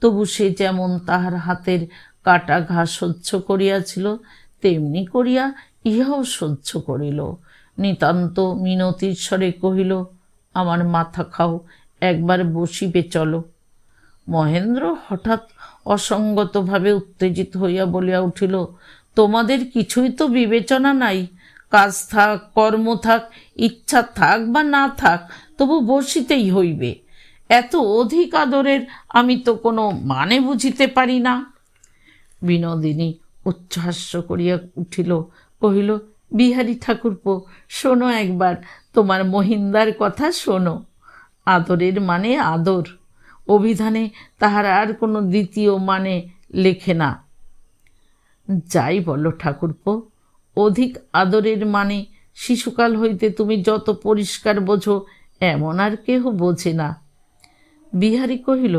তবু সে যেমন তাহার হাতের কাটা ঘা সহ্য করিয়াছিল, তেমনি করিয়া ইহাও সহ্য করিল। নিতান্ত মিনতির স্বরে কহিল, আমার মাথা খাও, একবার বসিবে, চলো। মহেন্দ্র হঠাৎ অসঙ্গতভাবে উত্তেজিত হইয়া বলিয়া উঠিল, তোমাদের কিছুই তো বিবেচনা নাই। কাজ থাক, কর্ম থাক, ইচ্ছা থাক বা না থাক, তবু বসিতেই হইবে। এত অধিক আদরের আমি তো কোনো মানে বুঝিতে পারি না। বিনোদিনী উচ্চহাস্য করিয়া উঠিল, কহিল, বিহারী ঠাকুরপো, শোনো একবার, তোমার মহিন্দার কথা শোনো। আদরের মানে আদর, অভিধানে তাহার আর কোনো দ্বিতীয় মানে লেখে না। যাই বলো ঠাকুরপো, অধিক আদরের মানে শিশুকাল হইতে তুমি যত পরিষ্কার বোঝো, এমন আর কেহ বোঝে না। বিহারী কহিল,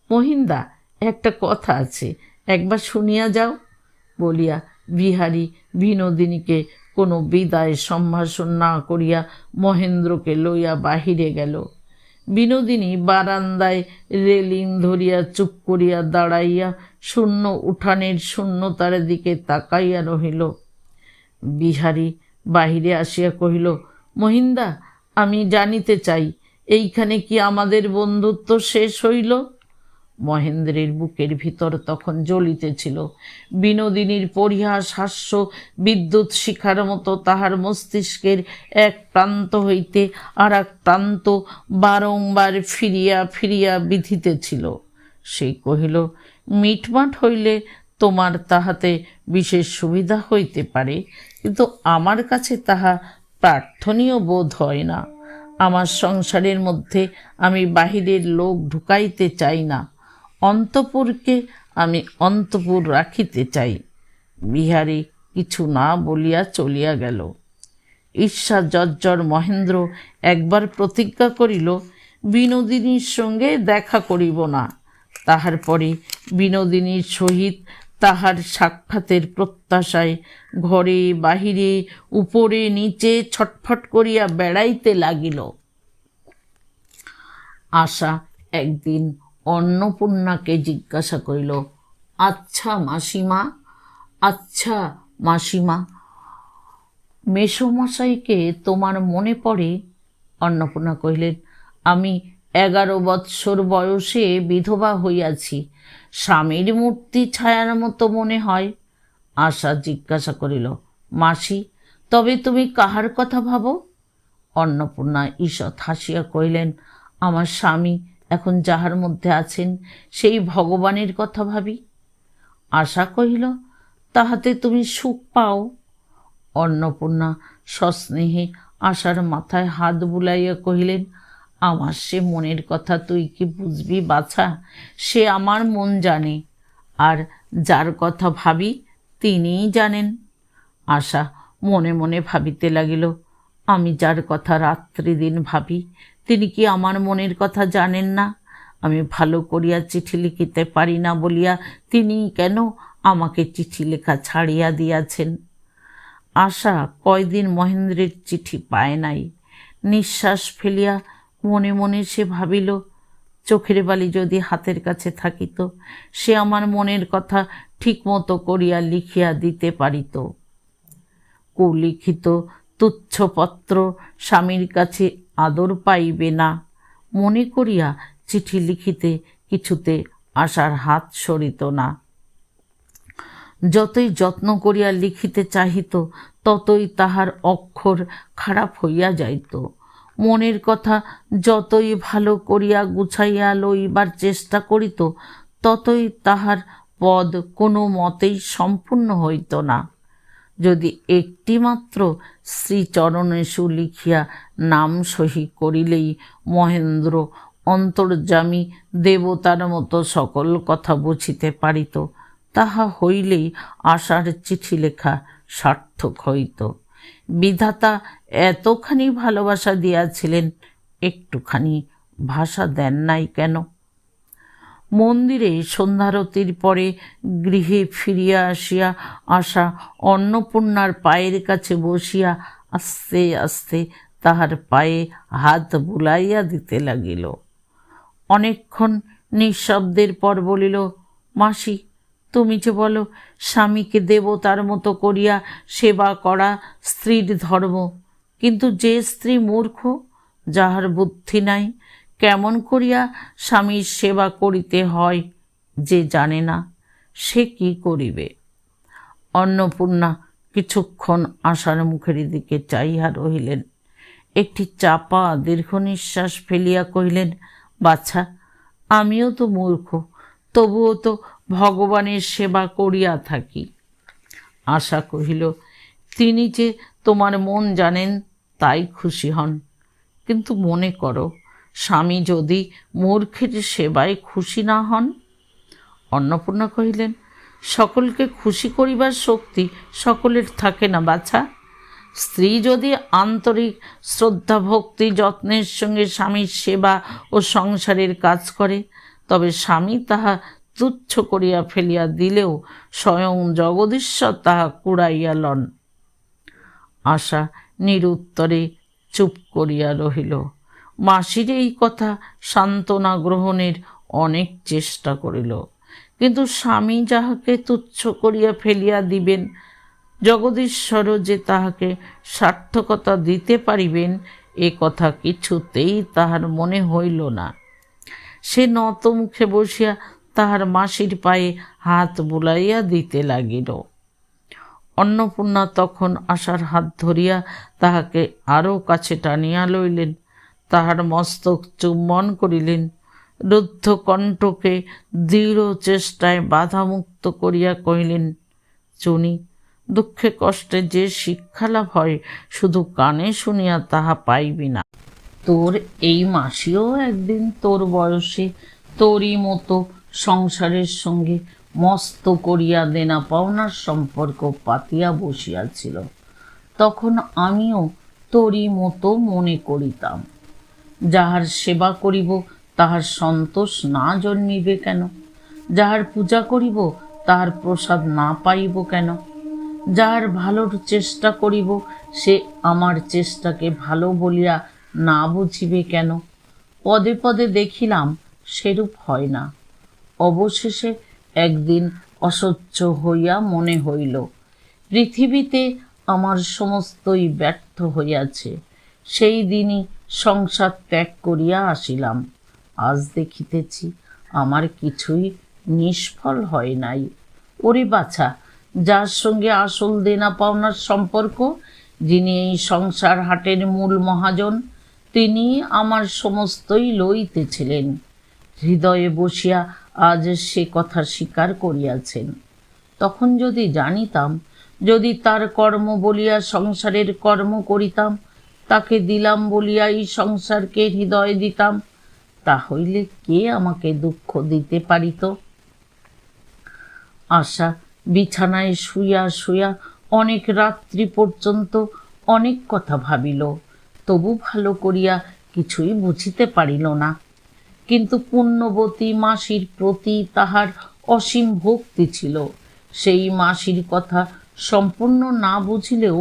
মহিন্দা, একটা কথা আছে, একবার শুনিয়া যাও। বলিয়া বিহারী বিনোদিনীকে কোনো বিদায় সম্ভাষণ না করিয়া মহেন্দ্রকে লইয়া বাহিরে গেল। বিনোদিনী বারান্দায় রেলিং ধরিয়া চুপ করিয়া দাঁড়াইয়া শূন্য উঠানের শূন্যতার দিকে তাকাইয়া রহিল। বিহারী বাহিরে আসিয়া কহিল, মহিন্দা, আমি জানিতে চাই, এইখানে কি আমাদের বন্ধুত্ব শেষ হইল? মহেন্দ্রের বুকের ভিতর তখন জ্বলিতেছিল। বিনোদিনীর পরিহাস হাস্য বিদ্যুৎ শিখার মতো তাহার মস্তিষ্কের এক প্রান্ত হইতে আর এক প্রান্ত বারংবার ফিরিয়া ফিরিয়া বিঁধিতেছিল। সে কহিল, মিটমাট হইলে তোমার তাহাতে বিশেষ সুবিধা হইতে পারে, কিন্তু আমার কাছে তাহা প্রার্থনীয় বোধ হয় না। আমার সংসারের মধ্যে আমি বাহিরের লোক ঢুকাইতে চাই না, অন্তঃপুরকে আমি অন্তঃপুর রাখিতে চাই। বিহারী কিছু না বলিয়া চলিয়া গেল। ঈর্ষা জর্জর মহেন্দ্র একবার প্রতিজ্ঞা করিল, বিনোদিনীর সঙ্গে দেখা করিব না। তাহার পরে বিনোদিনীর সহিত তাহার সাক্ষাতের প্রত্যাশায় ঘরে বাহিরে উপরে নিচে ছটফট করিয়া বেড়াইতে লাগিল। আশা একদিন অন্নপূর্ণাকে জিজ্ঞাসা করিল, আচ্ছা মাসিমা, মেসোমশাইকে তোমার মনে পড়ে? অন্নপূর্ণা কহিলেন, আমি 11 বৎসর বয়সে বিধবা হইয়াছি, স্বামীর মূর্তি ছায়ার মতো মনে হয়। আশা জিজ্ঞাসা করিল, মাসি, তবে তুমি কাহার কথা ভাবো? অন্নপূর্ণা ঈষৎ হাসিয়া কহিলেন, আমার স্বামী এখন যাহার মধ্যে আছেন সেই ভগবানের কথা ভাবি। আশা কহিল, তাহাতে তুমি সুখ পাও? অন্নপূর্ণা সস্নেহে আশার মাথায় হাত বুলাইয়া কহিলেন, আমার সে মনের কথা তুই কি বুঝবি বাছা? সে আমার মন জানে, আর যার কথা ভাবি তিনিই জানেন। আশা মনে মনে ভাবিতে লাগিল, আমি যার কথা রাত্রি দিন ভাবি তিনি কি আমার মনের কথা জানেন না? আমি ভালো করিয়া চিঠি লিখিতে পারি না বলিয়া তিনি কেন আমাকে চিঠি লেখা ছাড়িয়া দিয়াছেন? আশা কয়দিন মহেন্দ্রের চিঠি পায় নাই। নিঃশ্বাস ফেলিয়া মনে মনে সে ভাবিল, চোখের বালি যদি হাতের কাছে থাকিত, সে আমার মনের কথা ঠিক মতো করিয়া লিখিয়া দিতে পারিত। কুলিখিত তুচ্ছপত্র স্বামীর কাছে আদর পাইবে না মনে করিয়া চিঠি লিখিতে কিছুতে আশার হাত সরিত না। যতই যত্ন করিয়া লিখিতে চাহিত, ততই তাহার অক্ষর খারাপ হইয়া যাইত। মনের কথা যতই ভালো করিয়া গুছাইয়া লইবার চেষ্টা করিত, ততই তাহার পদ কোনো মতেই সম্পূর্ণ হইত না। যদি একটিমাত্র শ্রীচরণেষু লিখিয়া নাম সহি করিলেই মহেন্দ্র অন্তর্যামী দেবতার মতো সকল কথা বুঝিতে পারিত, তাহা হইলেই আশার চিঠি লেখা সার্থক হইত। বিধাতা এতখানি ভালোবাসা দিয়াছিলেন, একটুখানি ভাষা দেন নাই কেন? মন্দিরে সন্ধ্যারতির পরে গৃহে ফিরিয়া আসিয়া আশা অন্নপূর্ণার পায়ের কাছে বসিয়া আস্তে আস্তে তাহার পায়ে হাত বুলাইয়া দিতে লাগিল। অনেকক্ষণ নিঃশব্দের পর বলিল, মাসি, তুমি যে বলো স্বামীকে দেবতার মতো করিয়া সেবা করা স্ত্রীর ধর্ম, কিন্তু যে স্ত্রী মূর্খ, যাহার বুদ্ধি নাই, কেমন করিয়া স্বামীর সেবা করিতে হয় যে জানে না, সে কি করিবে? অন্নপূর্ণা কিছুক্ষণ আশার মুখের দিকে চাহিয়া রহিলেন। একটি চাপা দীর্ঘ নিঃশ্বাস ফেলিয়া কহিলেন, বাছা, আমিও তো মূর্খ, তবুও তো ভগবানের সেবা করিয়া থাকি। আশা কহিল, তিনি যে তোমার মন জানেন তাই খুশি হন, কিন্তু মনে করো, স্বামী যদি মূর্খের সেবায় খুশি না হন? অন্নপূর্ণা কহিলেন, সকলকে খুশি করিবার শক্তি সকলের থাকে না বাছা। স্ত্রী যদি আন্তরিক শ্রদ্ধা ভক্তি যত্নের সঙ্গে স্বামীর সেবা ও সংসারের কাজ করে, তবে স্বামী তাহা তুচ্ছ করিয়া ফেলিয়া দিলেও স্বয়ং জগদীশ্বর তাহা কুড়াইয়া লন। আশা নিরুত্তরে চুপ করিয়া রহিল। মাসির এই কথা সান্ত্বনা গ্রহণের অনেক চেষ্টা করিল, কিন্তু স্বামী যাহাকে তুচ্ছ করিয়া ফেলিয়া দিবেন, জগদীশ্বরও যে তাহাকে সার্থকতা দিতে পারিবেন, এ কথা কিছুতেই তাহার মনে হইল না। সে নত মুখে বসিয়া তাহার মাসির পায়ে হাত বুলাইয়া দিতে লাগিল। অন্নপূর্ণা তখন আশার হাত ধরিয়া তাহাকে আরও কাছে টানিয়া লইলেন, তাহার মস্তক চুম্বন করিলেন। রুদ্ধ কণ্ঠকে দৃঢ় চেষ্টায় বাধামুক্ত করিয়া কহিলেন, চুনি, দুঃখে কষ্টে যে শিক্ষালাভ হয় শুধু কানে শুনিয়া তাহা পাইবি না। তোর এই মাসিও একদিন তোর বয়সে তোরই মতো সংসারের সঙ্গে মস্ত করিয়া দেনা পাওনার সম্পর্ক পাতিয়া বসিয়াছিল। তখন আমিও তোরই মতো মনে করিতাম। যাহার সেবা করিব তাহার সন্তোষ না জন্মিবে কেন? যাহার পূজা করিব তাহার প্রসাদ না পাইব কেন? যাহার ভালোর চেষ্টা করিব সে আমার চেষ্টাকে ভালো বলিয়া না বুঝিবে কেন? পদে পদে দেখিলাম সেরূপ হয় না। অবশেষে একদিন অসহ্য হইয়া মনে হইল, পৃথিবীতে আমার সমস্তই ব্যর্থ হইয়াছে। সেই দিনই সংসার ত্যাগ করিয়া আসিলাম। আজ দেখিতেছি আমার কিছুই নিষ্ফল হয় নাই। ওরে বাছা, যার সঙ্গে আসল দেনা পাওনার সম্পর্ক, যিনি এই সংসার হাটের মূল মহাজন, তিনি আমার সমস্তই লইতেছিলেন। হৃদয়ে বসিয়া আজ সে কথা স্বীকার করিয়াছেন। তখন যদি জানিতাম, যদি তার কর্ম বলিয়া সংসারের কর্ম করিতাম, তাকে দিলাম বলিয়া এই সংসারকে হৃদয় দিতাম, তাহলে কে আমাকে দুঃখ দিতে পারিত? আশা বিছানায় শুইয়া শুইয়া অনেক রাত্রি পর্যন্ত অনেক কথা ভাবিল, তবু ভালো করিয়া কিছুই বুঝিতে পারিল না। কিন্তু পুণ্যবতী মাসির প্রতি তাহার অসীম ভক্তি ছিল। সেই মাসির কথা সম্পূর্ণ না বুঝিলেও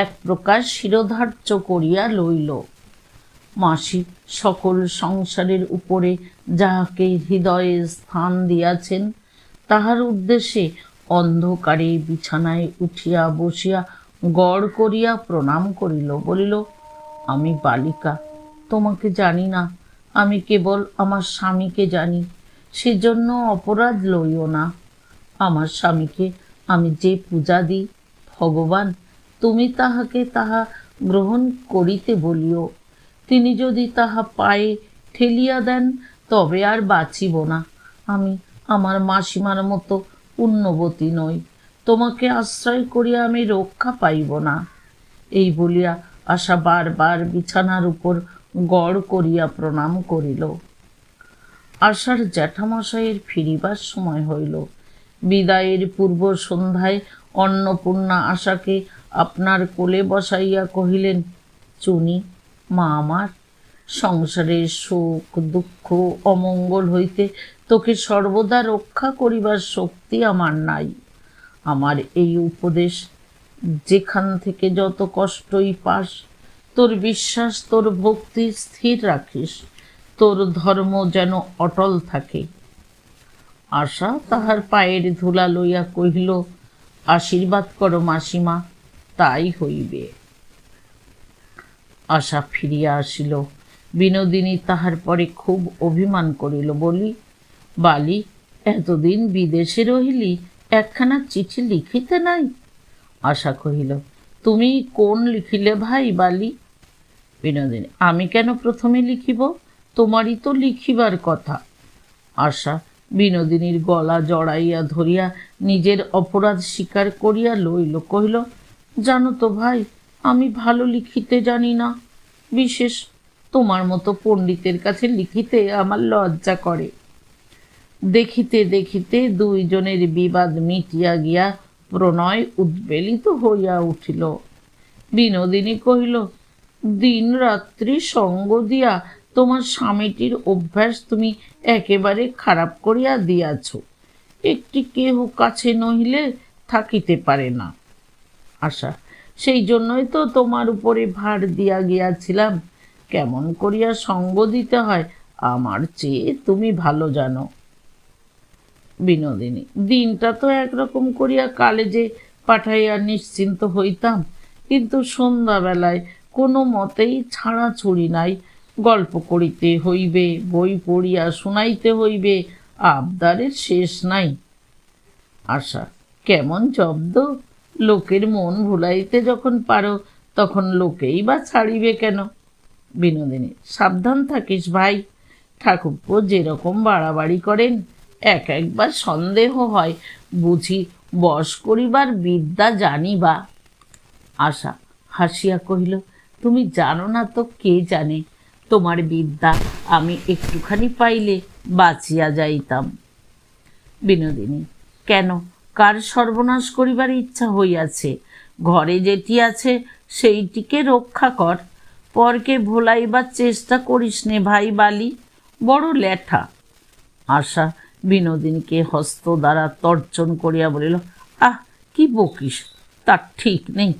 এক প্রকার শিরোধার্য করিয়া লইল। মাসি সকল সংসারের উপরে যাহাকে হৃদয়ে স্থান দিয়াছেন, তাহার উদ্দেশ্যে অন্ধকারে বিছানায় উঠিয়া বসিয়া গড় করিয়া প্রণাম করিল। বলিল, আমি বালিকা, তোমাকে জানি না, আমি কেবল আমার স্বামীকে জানি। সেজন্য অপরাধ লইও না। আমার স্বামীকে আমি যে পূজা দিই, ভগবান, তুমি তাহাকে তাহা গ্রহণ করিতে বলিও। তিনি যদি তাহা পায়ে ঠেলিয়া দেন, তবে আর বাঁচিব না। আমি আমার মাসিমার মতো পুণ্যবতী নই। তোমাকে আশ্রয় করিয়া আমি রক্ষা পাইব না। এই বলিয়া আশা বারবার বিছানার উপর গড় করিয়া প্রণাম করিল। আশার জ্যাঠামশাইয়ের ফিরিবার সময় হইল। বিদায়ের পূর্ব সন্ধ্যায় অন্নপূর্ণা আশাকে আপনার কোলে বসাইয়া কহিলেন, চুনি, মা আমার, সংসারের সুখ দুঃখ অমঙ্গল হইতে তোকে সর্বদা রক্ষা করিবার শক্তি আমার নাই। আমার এই উপদেশ, যেখান থেকে যত কষ্টই পাস, তোর বিশ্বাস তোর ভক্তি স্থির রাখিস, তোর ধর্ম যেন অটল থাকে। আশা তাহার পায়ের ধুলা লইয়া কহিল, আশীর্বাদ করো মাসিমা, তাই হইবে। আশা ফিরিয়া আসিল। বিনোদিনী তাহার পরে খুব অভিমান করিল। বলি, বালি, এতদিন বিদেশে রহিলি, একখানা চিঠি লিখিতে নাই? আশা কহিল, তুমি কোন লিখিলে ভাই বালি? বিনোদিনী, আমি কেন প্রথমে লিখিব? তোমারই তো লিখিবার কথা। আশা বিনোদিনীর গলা জড়াইয়া ধরিয়া নিজের অপরাধ স্বীকার করিয়া লইল। কহিল, জানো তো ভাই, আমি ভালো লিখিতে জানি না। বিশেষ তোমার মতো পণ্ডিতের কাছে লিখিতে আমার লজ্জা করে। দেখিতে দেখিতে দুইজনের বিবাদ মিটিয়া গিয়া প্রণয় উদ্বেলিত হইয়া উঠিল। বিনোদিনী কহিল, দিন রাত্রি সঙ্গ দিয়া তোমার স্বামীটির অভ্যাস তুমি একেবারে খারাপ করিয়া দিয়াছ। একটি কেহ কাছে নহিলে থাকিতে পারে না। আশা, সেই জন্যই তো তোমার উপরে ভার দিয়া গিয়াছিলাম। কেমন করিয়া সঙ্গ দিতে হয় আমার চেয়ে তুমি ভালো জানো। বিনোদিনী, দিনটা তো একরকম করিয়া কালেজে পাঠাইয়া নিশ্চিন্ত হইতাম, কিন্তু সন্ধ্যাবেলায় কোনো মতেই ছাড়াছুড়ি নাই। গল্প করিতে হইবে, বই পড়িয়া শুনাইতে হইবে, আবদারের শেষ নাই। আশা, কেমন জব্দ! লোকের মন ভুলাইতে যখন পারো, তখন লোকেই বা ছাড়িবে কেন? বিনোদিনী, সাবধান থাকিস ভাই, ঠাকুরপো যেরকম বাড়াবাড়ি করেন, একবার সন্দেহ হয় বুঝি বশ করিবার বিদ্যা জানিবা। আশা হাসিয়া কহিল, তুমি জানো না তো কে জানে, তোমার বিদ্যা আমি একটুখানি পাইলে বাঁচিয়া যাইতাম। বিনোদিনী, কেন, কার সর্বনাশ করিবার ইচ্ছা হইয়াছে? ঘরে যেটি আছে সেইটিকে রক্ষা কর, পরকে ভোলাইবার চেষ্টা করিস নে ভাই বালি, বড় ল্যাঠা। আশা বিনোদিনীকে হস্ত দ্বারা তর্জন করিয়া বলিল, আহ, কি বকিস, তার ঠিক নেই।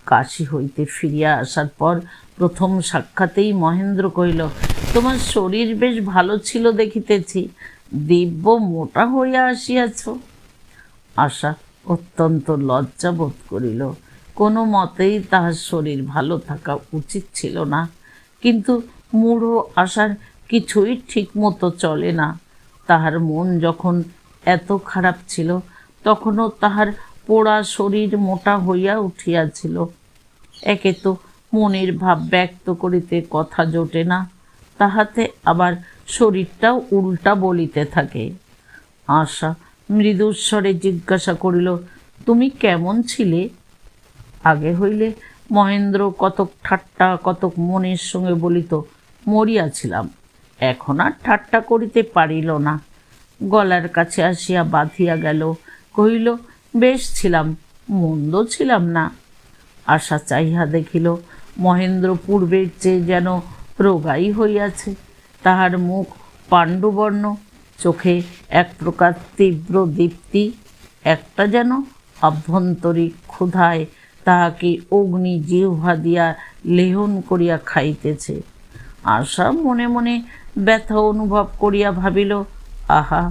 কাশী হইতে ফিরিয়া আসার পর প্রথম সাক্ষাতেই মহেন্দ্র কহিল, তোমার শরীর বেশ ভালো ছিল দেখিতেছি, দিব্য মোটা হইয়া আসিয়াছ। আশা অত্যন্ত লজ্জা বোধ করিল। কোনো মতেই তাহার শরীর ভালো থাকা উচিত ছিল না, কিন্তু মূঢ় আশার কিছুই ঠিক মতো চলে না। তাহার মন যখন এত খারাপ ছিল, তখনও তাহার পোড়া শরীর মোটা হইয়া উঠিয়াছিল। একে তো মনের ভাব ব্যক্ত করিতে কথা জোটে না, তাহাতে আবার শরীরটাও উল্টা বলিতে থাকে। আশা মৃদুস্বরে জিজ্ঞাসা করিল, তুমি কেমন ছিলে? আগে হইলে মহেন্দ্র কতক ঠাট্টা কতক মনের সঙ্গে বলিত, মরিয়াছিলাম। এখন আর ঠাট্টা করিতে পারিল না, গলার কাছে আসিয়া বাঁধিয়া গেল। কহিল, বেশ ছিলাম, মন্দ ছিলাম না। আশা চাহিয়া দেখিল মহেন্দ্র পূর্বের চেয়ে যেন রোগাই হইয়াছে। তাহার মুখ পাণ্ডুবর্ণ, চোখে এক প্রকার তীব্র দীপ্তি, একটা যেন আভ্যন্তরিক ক্ষুধায় তাহাকে অগ্নি জিহ্বা দিয়া লেহন করিয়া খাইতেছে। আশা মনে মনে ব্যথা অনুভব করিয়া ভাবিল, আহা,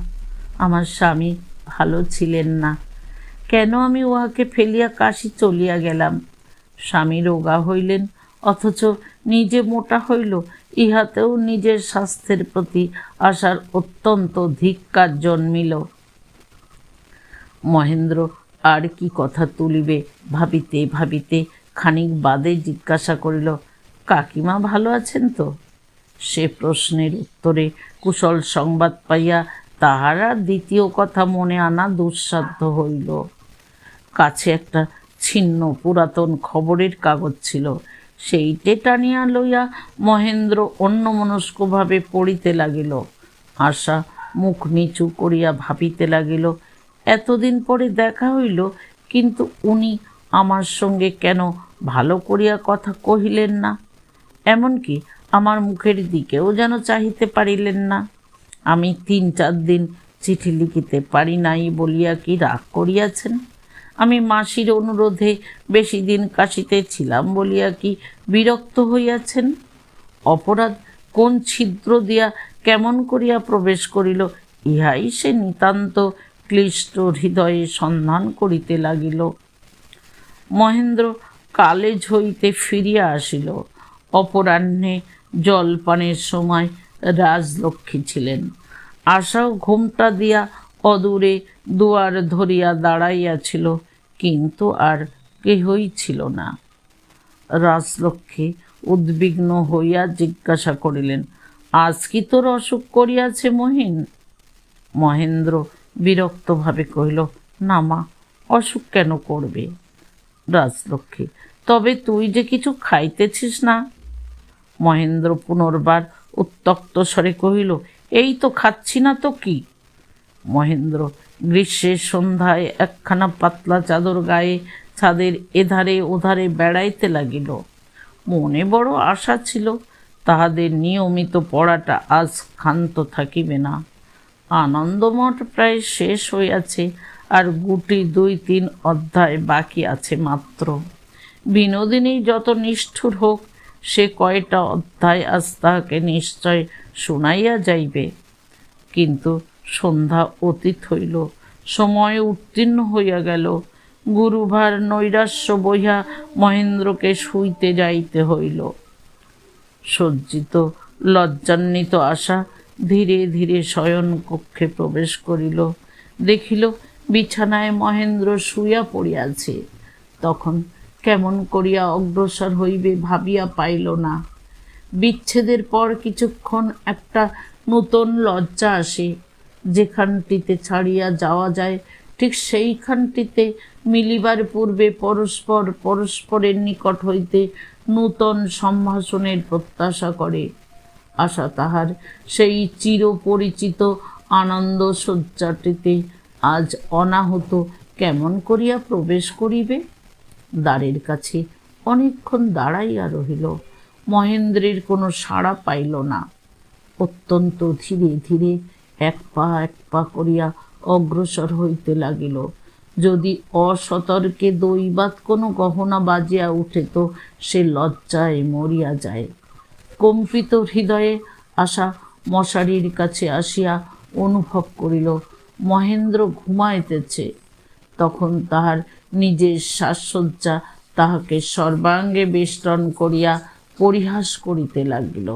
আমার স্বামী ভালো ছিলেন না, কেন আমি উহাকে ফেলিয়া কাশী চলিয়া গেলাম। স্বামী রোগা হইলেন, অথচ নিজে মোটা হইল, ইহাতেও নিজের স্বাস্থ্যের প্রতি আশার অত্যন্ত ধিক্কার জন্মিল। মহেন্দ্র আর কি কথা তুলিবে ভাবিতে ভাবিতে খানিক বাদে জিজ্ঞাসা করিল, কাকিমা ভালো আছেন তো? সে প্রশ্নের উত্তরে কুশল সংবাদ পাইয়া তাহার আর দ্বিতীয় কথা মনে আনা দুঃসাধ্য হইল। কাছে একটা ছিন্ন পুরাতন খবরের কাগজ ছিল, সেইটে টানিয়া লইয়া মহেন্দ্র অন্যমনস্কভাবে পড়িতে লাগিল। আশা মুখ নিচু করিয়া ভাবিতে লাগিল, এতদিন পরে দেখা হইল, কিন্তু উনি আমার সঙ্গে কেন ভালো করিয়া কথা কহিলেন না, এমনকি আমার মুখের দিকেও যেন চাহিতে পারিলেন না। আমি 3-4 দিন চিঠি লিখিতে পারি নাই বলিয়া কি রাগ করিয়াছেন? আমি মাসির অনুরোধে বেশি দিন কাশীতে ছিলাম বলিয়া কি বিরক্ত হইয়াছেন? অপরাধ কোন ছিদ্র দিয়া কেমন করিয়া প্রবেশ করিল, ইহাই সে নিতান্ত ক্লিষ্ট হৃদয়ে সন্ধান করিতে লাগিল। মহেন্দ্র কালেজ হইতে ফিরিয়া আসিল। অপরাহ্নে জলপানের সময় রাজলক্ষ্মী ছিলেন। আশাও ঘোমটা দিয়া অদূরে দুয়ার ধরিয়া দাঁড়াইয়াছিল, কিন্তু আর কেহই ছিল না। রাজলক্ষ্মী উদ্বিগ্ন হইয়া জিজ্ঞাসা করিলেন, আজ কি তোর অসুখ করিয়াছে মহিন? মহেন্দ্র বিরক্তভাবে কহিল, না মা, অসুখ কেন করবে? রাজলক্ষ্মী, তবে তুই যে কিছু খাইতেছিস না? মহেন্দ্র পুনর্বার উত্তক্ত স্বরে কহিল, এই তো খাচ্ছি না তো কি? মহেন্দ্র গ্রীষ্মের সন্ধ্যায় একখানা পাতলা চাদর গায়ে ছাদের এধারে ওধারে বেড়াইতে লাগিল। মনে বড় আশা ছিল তাহাদের নিয়মিত পড়াটা আজ ক্ষান্ত থাকিবে না। আনন্দমঠ প্রায় শেষ হইয়াছে, আর গুটি 2-3 অধ্যায় বাকি আছে মাত্র। বিনোদিনী যত নিষ্ঠুর হোক, সে কয়টা অধ্যায় আজ তাহাকে নিশ্চয় শুনাইয়া যাইবে। কিন্তু সন্ধ্যা অতীত হইল, সময় উত্তীর্ণ হইয়া গেল। গুরুভার নৈরাশ্য বইয়া মহেন্দ্রকে শুইতে যাইতে হইল। সজ্জিত লজ্জান্বিত আশা ধীরে ধীরে শয়ন কক্ষে প্রবেশ করিল। দেখিল বিছানায় মহেন্দ্র শুইয়া পড়িয়াছে। তখন কেমন করিয়া অগ্রসর হইবে ভাবিয়া পাইল না। বিচ্ছেদের পর কিছুক্ষণ একটা নূতন লজ্জা আসে। যেখানটিতে ছাড়িয়া যাওয়া যায় ঠিক সেইখানটিতে মিলিবার পূর্বে পরস্পর পরস্পরের নিকট হইতে নূতন সম্ভাষণের প্রত্যাশা করে। আশা তাহার সেই চিরপরিচিত আনন্দ শয্যাটিতে আজ অনাহত কেমন করিয়া প্রবেশ করিবে? দ্বারের কাছে অনেকক্ষণ দাঁড়াইয়া রহিল। মহেন্দ্রের কোনো সাড়া পাইল না। অত্যন্ত ধীরে ধীরে এক পা করিয়া অগ্রসর হইতে লাগিল। যদি অসতর্কে দৈবাৎ কোনো গহনা বাজিয়া উঠে তো সে লজ্জায় মরিয়া যায়। কম্পিত হৃদয়ে আশা মশারির কাছে আসিয়া অনুভব করিল মহেন্দ্র ঘুমাইতেছে। তখন তাহার নিজের সাজসজ্জা তাহাকে সর্বাঙ্গে বেষ্টন করিয়া পরিহাস করিতে লাগিল।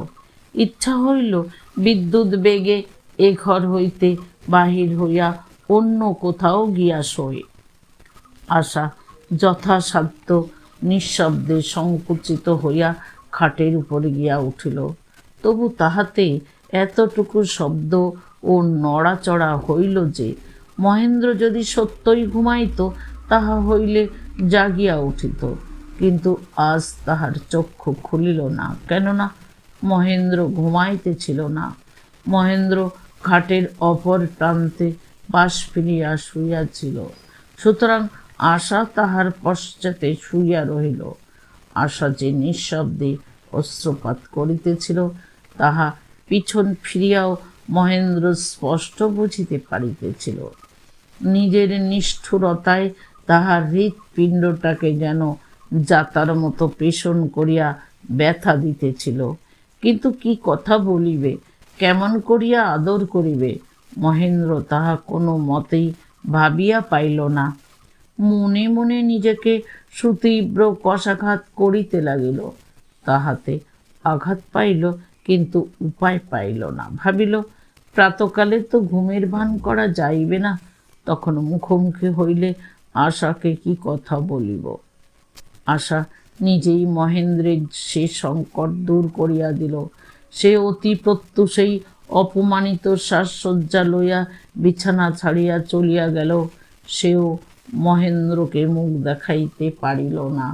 ইচ্ছা হইল বিদ্যুৎ বেগে এ ঘর হইতে বাহির হইয়া অন্য কোথাও গিয়া শোয়। আশা যথাসাধ্য নিঃশব্দে সংকুচিত হইয়া খাটের উপরে গিয়া উঠিল। তবু তাহাতে এতটুকু শব্দ ও নড়াচড়া হইল যে মহেন্দ্র যদি সত্যই ঘুমাইত তাহা হইলে জাগিয়া উঠিত। কিন্তু আজ তাহার চক্ষু খুলিল না, কেননা মহেন্দ্র ঘুমাইতেছিল না। মহেন্দ্র খাটের অপর প্রান্তে পাশ ফিরিয়া শুইয়াছিল। সুতরাং আশা তাহার পশ্চাতে শুইয়া রহিল। আশা যে নিঃশব্দে অশ্রুপাত করিতেছিল তাহা পিছন ফিরিয়াও মহেন্দ্র স্পষ্ট বুঝিতে পারিতেছিল। নিজের নিষ্ঠুরতায় তাহার হৃৎপিণ্ডটাকে যেন যাতার মতো পেষণ করিয়া ব্যথা দিতেছিল। কিন্তু কি কথা বলিবে, কেমন করিয়া আদর করিবে, মহেন্দ্র তাহা কোনো মতেই ভাবিয়া পাইল না। মনে মনে নিজেকে সুতীব্র কষাঘাত করিতে লাগিল। তাহাতে আঘাত পাইল, কিন্তু উপায় পাইল না। ভাবিল প্রাতকালে তো ঘুমের ভান করা যাইবে না, তখন মুখোমুখি হইলে আশাকে কি কথা বলিব। আশা নিজেই মহেন্দ্রের সে সংকট দূর করিয়া দিল। সে অতি প্রত্যুষেই অপমানিত সাজসজ্জা লইয়া বিছানা ছাড়িয়া চলিয়া গেল। সেও মহেন্দ্রকে মুখ দেখাইতে পারিল না।